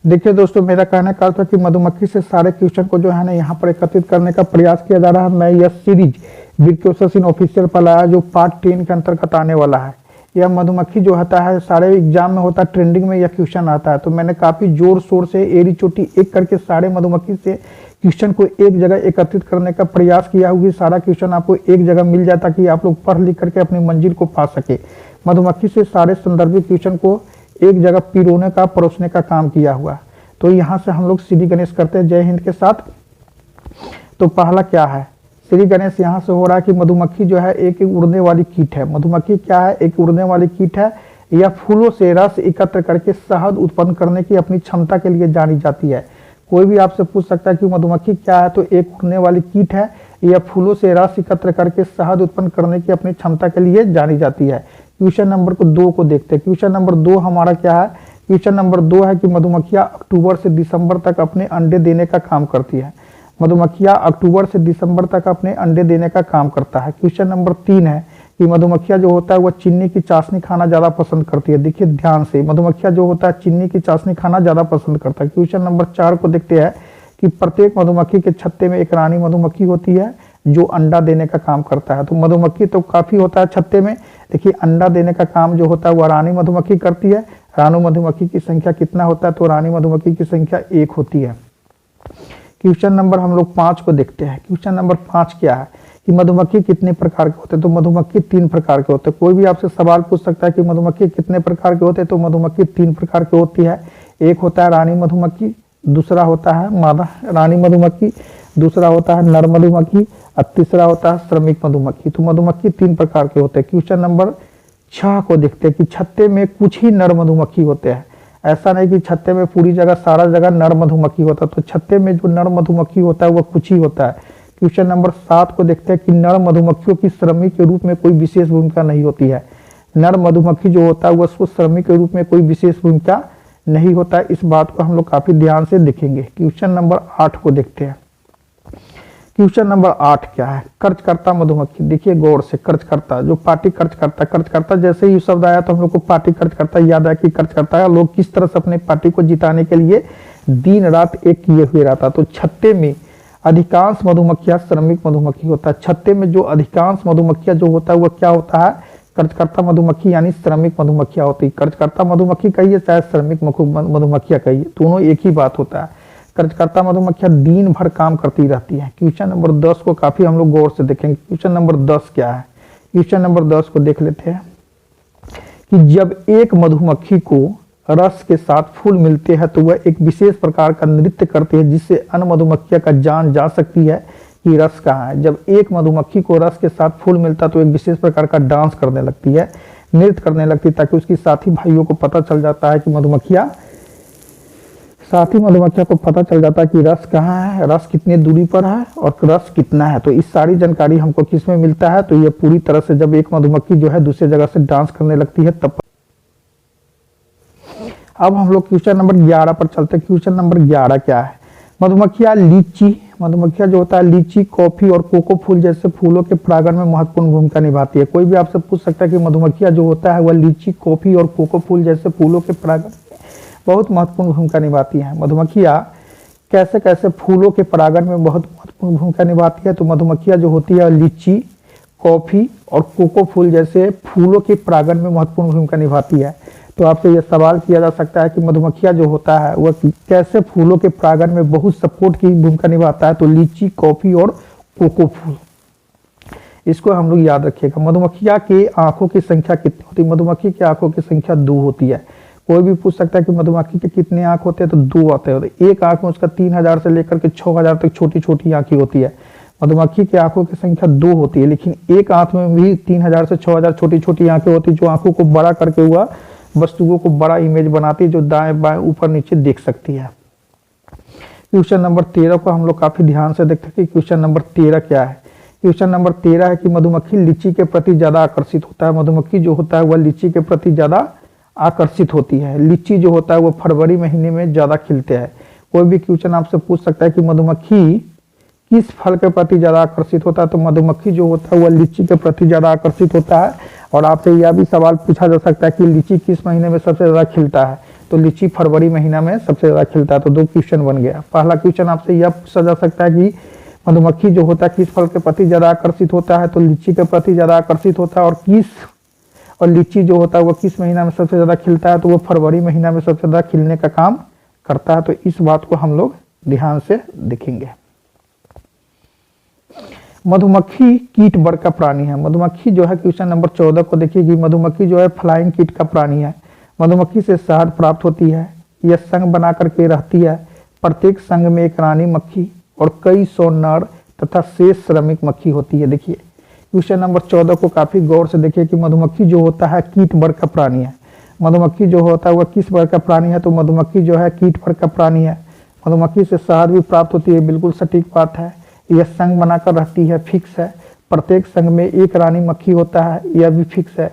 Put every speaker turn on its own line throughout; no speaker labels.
देखिए दोस्तों, मेरा कहने का था कि मधुमक्खी से सारे क्वेश्चन को जो है ना यहाँ पर एकत्रित करने का प्रयास किया जा रहा है। मैं यह सीरीज बिरक्योसस इन ऑफिशियल पर लाया जो पार्ट 10 के अंतर्गत आने वाला है। यह मधुमक्खी जो होता है सारे एग्जाम में होता है, ट्रेंडिंग में यह क्वेश्चन आता है। तो मैंने काफी जोर शोर से एड़ी चोटी एक करके सारे मधुमक्खी से क्वेश्चन को एक जगह एकत्रित करने का प्रयास किया होगी। सारा क्वेश्चन आपको एक जगह मिल जाए ताकि आप लोग पढ़ लिख करके अपनी मंजिल को पा सके। मधुमक्खी से सारे संदर्भित क्वेश्चन को एक जगह पिरोने का परोसने का काम किया हुआ। तो यहाँ से हम लोग श्री गणेश करते हैं जय हिंद के साथ। तो पहला क्या है, श्री गणेश यहाँ से हो रहा है कि मधुमक्खी जो है एक उड़ने वाली कीट है। मधुमक्खी क्या है, एक उड़ने वाली कीट है। यह फूलों से रस एकत्र करके शहद उत्पन्न करने की अपनी क्षमता के लिए जानी जाती है। कोई भी आपसे पूछ सकता है कि मधुमक्खी क्या है, तो एक उड़ने वाली कीट है। यह फूलों से रस एकत्र करके शहद उत्पन्न करने की अपनी क्षमता के लिए जानी जाती है। क्वेश्चन नंबर 2 को देखते हैं। क्वेश्चन नंबर 2 हमारा क्या है, क्वेश्चन नंबर 2 है कि मधुमक्खियां अक्टूबर से दिसंबर तक अपने अंडे देने का काम करती है। मधुमक्खियां अक्टूबर से दिसंबर तक अपने अंडे देने का काम करता है। क्वेश्चन नंबर 3 है कि मधुमक्खियां जो होता है वह चीनी की चाशनी खाना ज्यादा पसंद करती है। देखिए ध्यान से, मधुमक्खियां जो होता है चीनी की चाशनी खाना ज्यादा पसंद करता है। क्वेश्चन नंबर 4 को देखते हैं कि प्रत्येक मधुमक्खी के छत्ते में एक रानी मधुमक्खी होती है जो अंडा देने का काम करता है। तो मधुमक्खी तो काफी होता है छत्ते में, देखिए अंडा देने का काम जो होता है वह रानी मधुमक्खी करती है। रानी मधुमक्खी की संख्या कितना होता है, तो रानी मधुमक्खी की संख्या 1 होती है। क्वेश्चन नंबर हम लोग 5 को देखते हैं। क्वेश्चन नंबर 5 क्या है कि मधुमक्खी कितने प्रकार के होते हैं, तो मधुमक्खी 3 प्रकार के होते हैं। कोई भी आपसे सवाल पूछ सकता है कि मधुमक्खी कितने प्रकार के होते हैं, तो मधुमक्खी 3 प्रकार की होती है। एक होता है रानी मधुमक्खी, दूसरा होता है मादा रानी मधुमक्खी, दूसरा होता है नर मधुमक्खी और तीसरा होता है श्रमिक मधुमक्खी। तो मधुमक्खी 3 प्रकार के होते हैं। क्वेश्चन नंबर 6 को देखते हैं कि छत्ते में कुछ ही नर मधुमक्खी होते हैं। ऐसा नहीं कि छत्ते में पूरी जगह सारा जगह नर मधुमक्खी होता है, तो छत्ते में जो नर मधुमक्खी होता है वह कुछ ही होता है। क्वेश्चन नंबर 7 को देखते हैं कि नर मधुमक्खियों की श्रमिक के रूप में कोई विशेष भूमिका नहीं होती है। नर मधुमक्खी जो होता है वह उसको श्रमिक के रूप में कोई विशेष भूमिका नहीं होता है। इस बात को हम लोग काफी ध्यान से देखेंगे। क्वेश्चन नंबर 8 को देखते हैं। क्वेश्चन नंबर 8 क्या है, कर्जकर्ता मधुमक्खी। देखिए गौर से, कर्जकर्ता जो पार्टी खर्च करता है, कर्जकर्ता जैसे ही शब्द आया तो हम लोग को पार्टी खर्च करता याद आया कि कर्जकर्ता है लोग किस तरह से अपने पार्टी को जिताने के लिए दिन रात एक किए हुए रहता। तो छत्ते में अधिकांश मधुमक्खियां श्रमिक मधुमक्खी होता है। छत्ते में जो अधिकांश मधुमक्खियां जो होता है वह क्या होता है, कर्जकर्ता मधुमक्खी यानी श्रमिक मधुमक्खियां होती है। कर्जकर्ता मधुमक्खी कहिए चाहे श्रमिक मधुमक्खियां कहिए, दोनों एक ही बात होता है। कर्जकर्ता मधुमक्खियां दिन भर काम करती रहती है। क्वेश्चन नंबर 10 को काफी हम लोग गौर से देखेंगे। क्वेश्चन नंबर 10 क्या है, क्वेश्चन नंबर 10 को देख लेते हैं कि जब एक मधुमक्खी को रस के साथ फूल मिलते हैं तो वह एक विशेष प्रकार का नृत्य करती है जिससे अन्य मधुमक्खियों का जान जा सकती है कि रस कहाँ है। जब एक मधुमक्खी को रस के साथ फूल मिलता तो एक विशेष प्रकार का डांस करने लगती है, नृत्य करने लगती है, ताकि उसकी साथी भाइयों को पता चल जाता है कि मधुमक्खियां को पता चल जाता है कि रस कहाँ है, रस कितनी दूरी पर है और रस कितना है। तो इस सारी जानकारी हमको किस में मिलता है, तो ये पूरी तरह से जब एक मधुमक्खी जो है दूसरी जगह से डांस करने लगती है तब। अब हम लोग क्वेश्चन नंबर 11 पर चलते हैं। क्वेश्चन नंबर 11 क्या है, मधुमक्खियां जो होता है लीची, कॉफी और कोको फूल जैसे फूलों के परागण में महत्वपूर्ण भूमिका निभाती है। कोई भी आपसे पूछ सकता है कि मधुमक्खियां जो होता है वह लीची, कॉफी और कोको फूल जैसे फूलों के परागण बहुत महत्वपूर्ण भूमिका निभाती हैं। मधुमक्खियां कैसे कैसे फूलों के परागण में बहुत महत्वपूर्ण भूमिका निभाती है, तो मधुमक्खियां जो होती है लीची, कॉफी और कोको फूल जैसे फूलों के परागण में महत्वपूर्ण भूमिका निभाती है। तो आपसे यह सवाल किया जा सकता है कि मधुमक्खियां जो होता है वह कैसे फूलों के परागण में बहुत सपोर्ट की भूमिका निभाता है, तो लीची, कॉफी और कोको फूल। इसको हम लोग याद रखिएगा। मधुमक्खियां के आंखों की संख्या कितनी होती है, मधुमक्खी की आंखों की संख्या 2 होती है। कोई भी पूछ सकता है कि मधुमक्खी के कितने आंख होते हैं, तो 2 आते हैं। एक आंख में उसका 3000 से लेकर के 6000 तक छोटी छोटी आंखें होती है। मधुमक्खी की आंखों की संख्या 2 होती है, लेकिन एक आंख में भी 3000 से 6000 छोटी छोटी आंखें होती है जो आंखों को बड़ा करके हुआ वस्तुओं को बड़ा इमेज बनाती है जो दाएं बाएं ऊपर नीचे देख सकती है। क्वेश्चन नंबर 13 को हम लोग काफी ध्यान से देखते हैं कि क्वेश्चन नंबर 13 क्या है। क्वेश्चन नंबर 13 है कि मधुमक्खी लीची के प्रति ज्यादा आकर्षित होता है। मधुमक्खी जो होता है वह लीची के प्रति ज्यादा आकर्षित होती है। लीची जो होता है वो फरवरी महीने में ज्यादा खिलते हैं। कोई भी क्वेश्चन आपसे पूछ सकता है कि मधुमक्खी किस फल के प्रति ज्यादा आकर्षित होता है, तो मधुमक्खी जो होता है वह लीची के प्रति ज्यादा आकर्षित होता है। और आपसे यह भी सवाल पूछा जा सकता है कि लीची किस महीने में सबसे ज्यादा खिलता है, तो लीची फरवरी महीना में सबसे ज्यादा खिलता है। तो 2 क्वेश्चन बन गया। पहला क्वेश्चन आपसे यह पूछा जा सकता है कि मधुमक्खी जो होता है किस फल के प्रति ज्यादा आकर्षित होता है, तो लीची के प्रति ज्यादा आकर्षित होता है। और लीची जो होता है वो किस महीना में सबसे ज्यादा खिलता है, तो वो फरवरी महीना में सबसे ज्यादा खिलने का काम करता है। तो इस बात को हम लोग ध्यान से देखेंगे। मधुमक्खी कीट वर्ग का प्राणी है। मधुमक्खी जो है क्वेश्चन नंबर 14 को देखिए, मधुमक्खी जो है फ्लाइंग कीट का प्राणी है। मधुमक्खी से शहद प्राप्त होती है। यह संघ बना करके रहती है। प्रत्येक संघ में एक रानी मक्खी और कई सौ नर तथा शेष श्रमिक मक्खी होती है। देखिए क्वेश्चन नंबर 14 को काफी गौर से देखिए कि मधुमक्खी जो होता है कीट वर्ग का प्राणी है। मधुमक्खी जो होता है वह किस वर्ग का प्राणी है, तो मधुमक्खी जो है कीट वर्ग का प्राणी है। मधुमक्खी से शहद भी प्राप्त होती है, बिल्कुल सटीक बात है। यह संघ बनाकर रहती है, फिक्स है। प्रत्येक संघ में एक रानी मक्खी होता है, यह भी फिक्स है।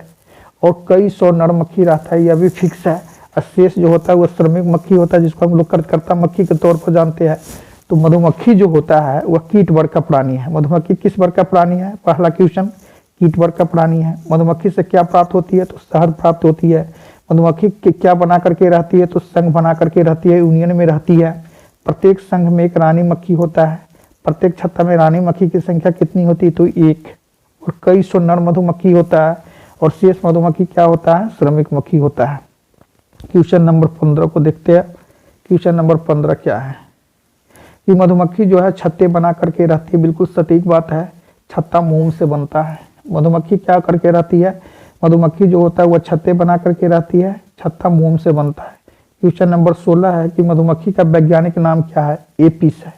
और कई सौ नर मक्खी रहता है, यह भी फिक्स है। और शेष जो होता है वह श्रमिक मक्खी होता है, जिसको हम लोग कर्ता मक्खी के तौर पर जानते हैं। तो मधुमक्खी जो होता है वह कीट वर्ग का प्राणी है। मधुमक्खी किस वर्ग का प्राणी है, पहला क्वेश्चन कीट वर्ग का प्राणी है। मधुमक्खी से क्या प्राप्त होती है, तो शहद प्राप्त होती है। मधुमक्खी क्या बना करके रहती है, तो संघ बना करके रहती है, यूनियन में रहती है। प्रत्येक संघ में एक रानी मक्खी होता है। प्रत्येक छत्ता में रानी मक्खी की संख्या कितनी होती है, तो 1। और कई सौ नर मधुमक्खी होता है। और शेष मधुमक्खी क्या होता है, श्रमिक मक्खी होता है। क्वेश्चन नंबर 15 को देखते हैं। क्वेश्चन नंबर 15 क्या है कि मधुमक्खी जो है छत्ते बना करके रहती है, बिल्कुल सटीक बात है। छत्ता मोम से बनता है। मधुमक्खी क्या करके रहती है, मधुमक्खी जो होता है वह छत्ते बना करके रहती है, छत्ता मोम से बनता है। क्वेश्चन नंबर 16 है कि मधुमक्खी का वैज्ञानिक नाम क्या है, एपिस है।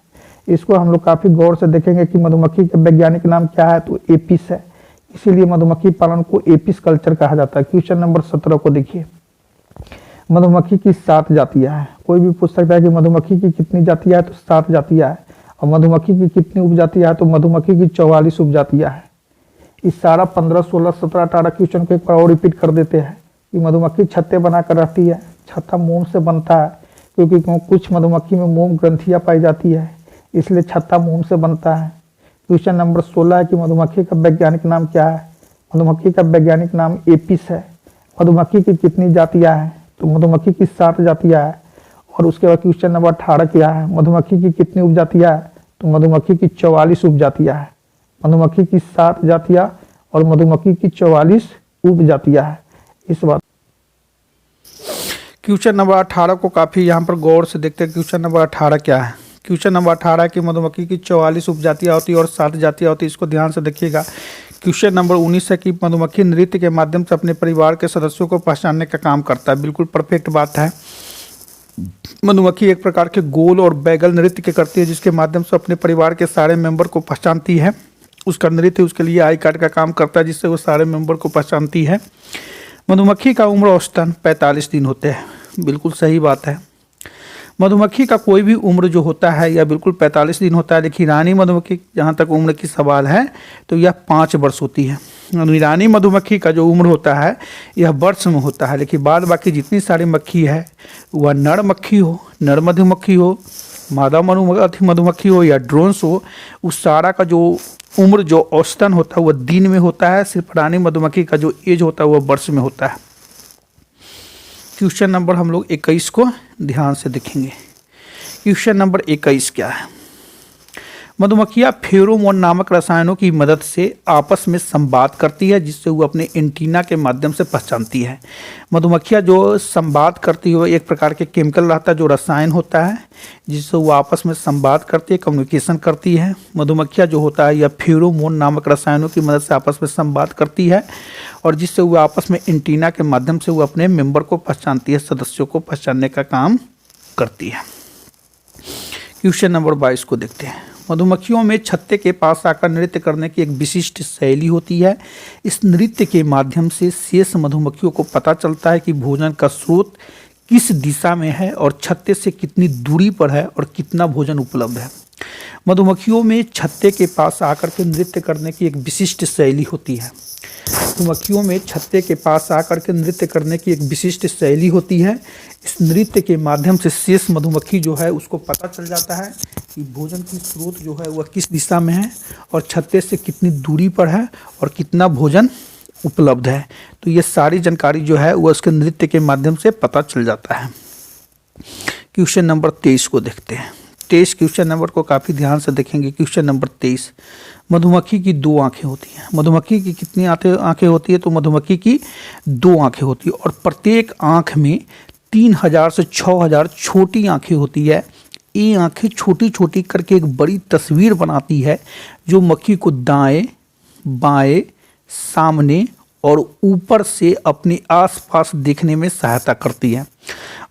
इसको हम लोग काफी गौर से देखेंगे कि मधुमक्खी का वैज्ञानिक नाम क्या है, तो एपिस है। इसीलिए मधुमक्खी पालन को एपिस कल्चर कहा जाता है। क्वेश्चन नंबर 17 को देखिए, मधुमक्खी की 7 जातियां हैं। कोई भी पूछ सकता है कि मधुमक्खी की कितनी जातियां है, तो 7 जातियां है। और मधुमक्खी की कितनी उपजातियां है, तो मधुमक्खी की 44 उपजातियां है। इस सारा 15, 16, 17, 18 क्वेश्चन को एक बार और रिपीट कर देते हैं कि मधुमक्खी छत्ते बनाकर रहती है, छत्ता मोम से बनता है, क्योंकि कुछ मधुमक्खी में मोम ग्रंथियां पाई जाती है, इसलिए छत्ता मोम से बनता है। क्वेश्चन नंबर 16 है कि मधुमक्खी का वैज्ञानिक नाम क्या है। मधुमक्खी का वैज्ञानिक नाम एपिस है। मधुमक्खी की कितनी जातियां हैं, तो मधुमक्खी की 7 जातियां हैं। और उसके बाद क्वेश्चन नंबर 18 क्या है, मधुमक्खी की कितनी उपजातियां हैं, तो मधुमक्खी की 44 उपजातियां हैं। मधुमक्खी की 7 जातियां और मधुमक्खी की 44 उपजातियां हैं। इस बात क्वेश्चन नंबर 18 को काफी यहाँ पर गौर से देखते हैं। क्वेश्चन नंबर 18 क्या है, क्वेश्चन नंबर 18 की मधुमक्खी की 44 उपजातियां होती है और 7 जातियां होती है। इसको ध्यान से देखिएगा। क्वेश्चन नंबर 19 है कि मधुमक्खी नृत्य के माध्यम से अपने परिवार के सदस्यों को पहचानने का काम करता है। बिल्कुल परफेक्ट बात है। मधुमक्खी एक प्रकार के गोल और बैगल नृत्य के करती है, जिसके माध्यम से अपने परिवार के सारे मेंबर को पहचानती है। उसका नृत्य उसके लिए आई कार्ड का काम करता है, जिससे वो सारे मेंबर को पहचानती है। मधुमक्खी का उम्र औसतन 45 दिन होते हैं। बिल्कुल सही बात है। मधुमक्खी का कोई भी उम्र जो होता है यह बिल्कुल 45 दिन होता है। लेकिन रानी मधुमक्खी जहाँ तक उम्र की सवाल है तो यह 5 वर्ष होती है। रानी मधुमक्खी का जो उम्र होता है यह वर्ष में होता है। लेकिन बाद बाकी जितनी सारी मक्खी है वह नर मक्खी हो, नर मधुमक्खी हो, मादा मधुमक्खी हो या ड्रोन्स हो, उस सारा का जो उम्र जो औसतन होता है वह दिन में होता है। सिर्फ रानी मधुमक्खी का जो एज होता है वह वर्ष में होता है। क्वेश्चन नंबर हम लोग 21 को ध्यान से देखेंगे। क्वेश्चन नंबर 21 क्या है, मधुमक्खियाँ फेरोमोन नामक रसायनों की मदद से आपस में संवाद करती है, जिससे वो अपने एंटीना के माध्यम से पहचानती है। मधुमक्खियाँ जो संवाद करती है वो एक प्रकार के केमिकल रहता है, जो रसायन होता है, जिससे वो आपस में संवाद करती है, कम्युनिकेशन करती है। मधुमक्खियाँ जो होता है यह फेरोमोन नामक रसायनों की मदद से आपस में संवाद करती है, और जिससे वो आपस में एंटीना के माध्यम से वो अपने मेंबर को पहचानती है, सदस्यों को पहचानने का काम करती है। क्वेश्चन नंबर 22 को देखते हैं। मधुमक्खियों में छत्ते के पास आकर नृत्य करने की एक विशिष्ट शैली होती है। इस नृत्य के माध्यम से शेष मधुमक्खियों को पता चलता है कि भोजन का स्रोत किस दिशा में है और छत्ते से कितनी दूरी पर है और कितना भोजन उपलब्ध है। मधुमक्खियों में छत्ते के पास आकर के नृत्य करने की एक विशिष्ट शैली होती है। मधुमक्खियों में छत्ते के पास आकर के नृत्य करने की एक विशिष्ट शैली होती है। इस नृत्य के माध्यम से शेष मधुमक्खी जो है उसको पता चल जाता है कि भोजन की स्रोत जो है वह किस दिशा में है और छत्ते से कितनी दूरी पर है और कितना भोजन उपलब्ध है। तो ये सारी जानकारी जो है वह उसके नृत्य के माध्यम से पता चल जाता है। क्वेश्चन नंबर 23 को देखते हैं। 23 क्वेश्चन नंबर को काफ़ी ध्यान से देखेंगे। क्वेश्चन नंबर 23, मधुमक्खी की 2 आंखें होती हैं। मधुमक्खी की कितनी आंखें होती है? तो मधुमक्खी की 2 आंखें होती है और प्रत्येक आंख में 3000 से 6000 छोटी आंखें होती है। ये आंखें छोटी छोटी करके एक बड़ी तस्वीर बनाती है जो मक्खी को दाएं बाएं सामने और ऊपर से अपने आसपास देखने में सहायता करती है।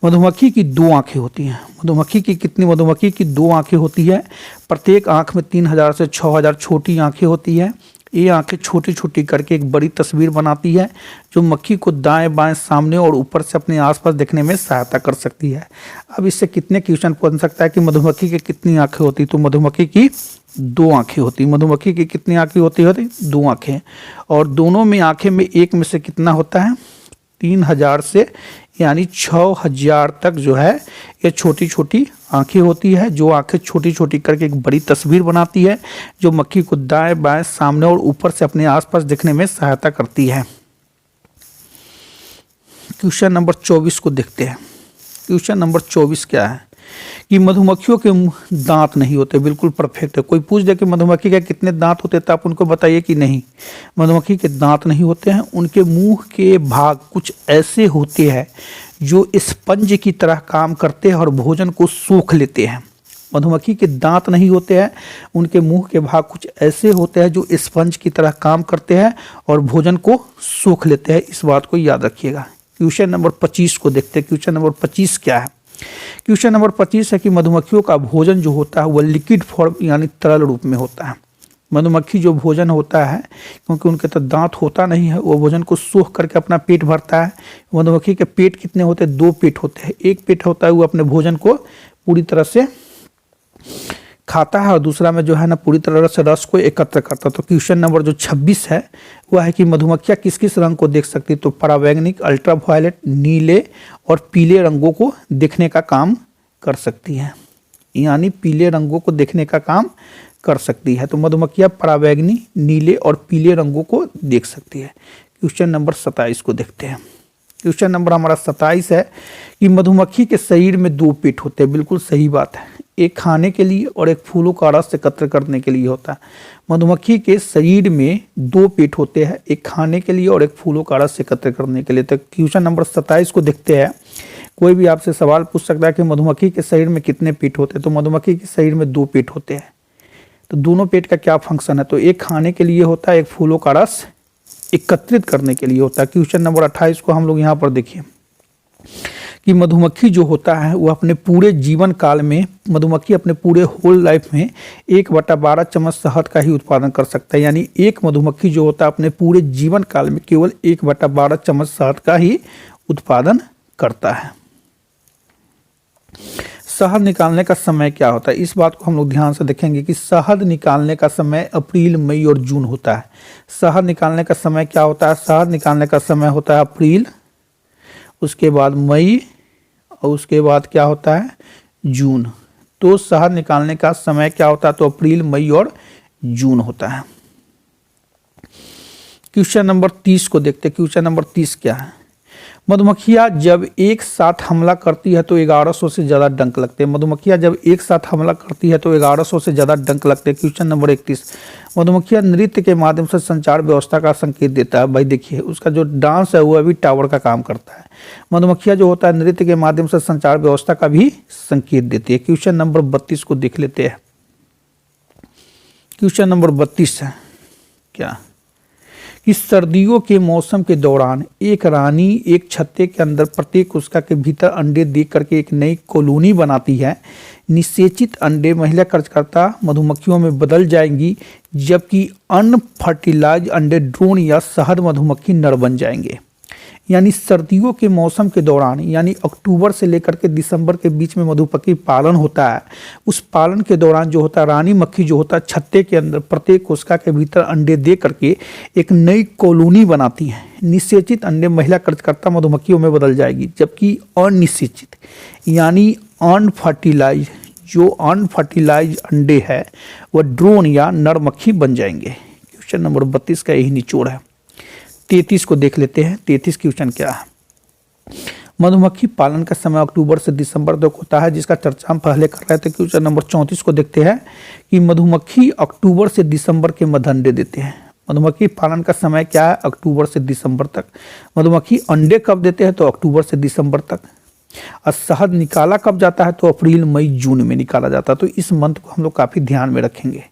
मधुमक्खी की 2 आंखें होती हैं। मधुमक्खी की कितनी? मधुमक्खी की 2 आंखें होती है। प्रत्येक आंख में 3000 से 6000 छोटी आंखें होती है। ये आंखें छोटी छोटी करके एक बड़ी तस्वीर बनाती है जो मक्खी को दाएं बाएं सामने और ऊपर से अपने आसपास देखने में सहायता कर सकती है। अब इससे कितने क्वेश्चन पूछ सकता है कि मधुमक्खी की कितनी आंखें होती? तो मधुमक्खी की 2 आंखें होती। मधुमक्खी की कितनी आंखें होती? 2 आंखें। और दोनों में आंखें में एक में से कितना होता है? 3000 से यानी 6000 तक जो है ये छोटी छोटी आंखें होती है। जो आंखें छोटी छोटी करके एक बड़ी तस्वीर बनाती है जो मक्खी को दाएं बाएं सामने और ऊपर से अपने आसपास देखने में सहायता करती है। क्वेश्चन नंबर 24 को देखते हैं। क्वेश्चन नंबर 24 क्या है कि मधुमक्खियों के दांत नहीं होते। बिल्कुल परफेक्ट है। कोई पूछ दे कि मधुमक्खी के कितने दांत होते हैं तो आप उनको बताइए कि नहीं, मधुमक्खी के दांत नहीं होते हैं। उनके मुंह के भाग कुछ ऐसे होते हैं जो स्पंज की तरह काम करते हैं और भोजन को सोख लेते हैं। मधुमक्खी के दांत नहीं होते हैं। उनके मुंह के भाग कुछ ऐसे होते हैं जो स्पंज की तरह काम करते हैं और भोजन को सोख लेते हैं। इस बात को याद रखिएगा। क्वेश्चन नंबर 25 को देखते हैं। क्वेश्चन नंबर 25 क्या है? क्वेश्चन नंबर 25 है कि मधुमक्खियों का भोजन जो होता है वह लिक्विड फॉर्म यानी तरल रूप में होता है। मधुमक्खी जो भोजन होता है, क्योंकि उनके तो दांत होता नहीं है, वो भोजन को सोख करके अपना पेट भरता है। मधुमक्खी के पेट कितने होते हैं? 2 पेट होते हैं। एक पेट होता है वो अपने भोजन को पूरी तरह से खाता है और दूसरा में जो है ना पूरी तरह से रस को एकत्र करता है। तो क्वेश्चन नंबर जो 26 है वह है कि मधुमक्खियाँ किस किस रंग को देख सकती है? तो परावैंगनिक, अल्ट्रावायलेट, नीले और पीले रंगों को देखने का काम कर सकती है। यानी पीले रंगों को देखने का काम कर सकती है। तो मधुमक्खियाँ परावैंगनी, नीले और पीले रंगों को देख सकती है। क्वेश्चन नंबर 27 को देखते हैं। क्वेश्चन नंबर हमारा 27 है कि मधुमक्खी के शरीर में 2 पेट होते हैं। बिल्कुल सही बात है। एक खाने के लिए और एक फूलों का रस एकत्र करने के लिए होता है। मधुमक्खी के शरीर में 2 पेट होते हैं, एक खाने के लिए और एक फूलों का रस एकत्र करने के लिए। तो क्वेश्चन नंबर 27 को देखते हैं। कोई भी आपसे सवाल पूछ सकता है कि मधुमक्खी के शरीर में कितने पेट होते हैं? तो मधुमक्खी के शरीर में 2 पेट होते हैं। तो दोनों पेट का क्या फंक्शन है? तो एक खाने के लिए होता है, एक फूलों का रस एकत्रित करने के लिए होता है। क्वेश्चन नंबर 28 को हम लोग यहाँ पर देखिए कि मधुमक्खी जो होता है वो अपने पूरे जीवन काल में, मधुमक्खी अपने पूरे होल लाइफ में 1/12 चम्मच शहद का ही उत्पादन कर सकता है। यानी एक मधुमक्खी जो होता है अपने पूरे जीवन काल में केवल 1/12 चम्मच शहद का ही उत्पादन करता है। शहद निकालने का समय क्या होता है? इस बात को हम लोग ध्यान से देखेंगे कि शहद निकालने का समय अप्रैल, मई और जून होता है। शहद निकालने का समय क्या होता है? शहद निकालने का समय होता है अप्रैल, उसके बाद मई और उसके बाद क्या होता है? जून। तो शहद निकालने का समय क्या होता है? तो अप्रैल, मई और जून होता है। क्वेश्चन नंबर 30 को देखते हैं। क्वेश्चन नंबर 30 क्या है? मधुमक्खियाँ जब एक साथ हमला करती है तो 1100 से ज़्यादा डंक लगते हैं। मधुमक्खियाँ जब एक साथ हमला करती है तो 1100 से ज़्यादा डंक लगते हैं। क्वेश्चन नंबर 31, मधुमक्खियाँ नृत्य के माध्यम से संचार व्यवस्था का संकेत देता है। भाई देखिए उसका जो डांस है वो अभी टावर का काम करता है। मधुमक्खियाँ जो होता है नृत्य के माध्यम से संचार व्यवस्था का भी संकेत देती है। क्वेश्चन नंबर 32 को देख लेते हैं। क्वेश्चन नंबर 32 है क्या कि सर्दियों के मौसम के दौरान एक रानी एक छत्ते के अंदर प्रत्येक कोशिका के भीतर अंडे देख करके एक नई कॉलोनी बनाती है। निषेचित अंडे महिला कार्यकर्ता मधुमक्खियों में बदल जाएंगी, जबकि अनफर्टिलाइज अंडे ड्रोन या शहद मधुमक्खी नर बन जाएंगे। यानी सर्दियों के मौसम के दौरान यानी अक्टूबर से लेकर के दिसंबर के बीच में मधुमक्खी पालन होता है। उस पालन के दौरान जो होता है रानी मक्खी जो होता है छत्ते के अंदर प्रत्येक कोशिका के भीतर अंडे दे करके एक नई कॉलोनी बनाती है। निषेचित अंडे महिला कार्यकर्ता मधुमक्खियों में बदल जाएगी, जबकि अनिषेचित यानी अनफर्टिलाइज जो अनफर्टिलाइज अंडे है वह ड्रोन या नर मक्खी बन जाएंगे। क्वेश्चन नंबर 32 का यही निचोड़ है। 33 को देख लेते हैं। 33 क्वेश्चन क्या है? मधुमक्खी पालन का समय अक्टूबर से दिसंबर तक होता है, जिसका चर्चा हम पहले कर रहे थे। क्वेश्चन नंबर 34 को देखते हैं कि मधुमक्खी अक्टूबर से दिसंबर के मध्य अंडे देते हैं। मधुमक्खी पालन का समय क्या है? अक्टूबर से दिसंबर तक। मधुमक्खी अंडे कब देते हैं? तो अक्टूबर से दिसंबर तक। और शहद निकाला कब जाता है? तो अप्रैल मई जून में निकाला जाता है। तो इस मंथ को हम लोग काफी ध्यान में रखेंगे।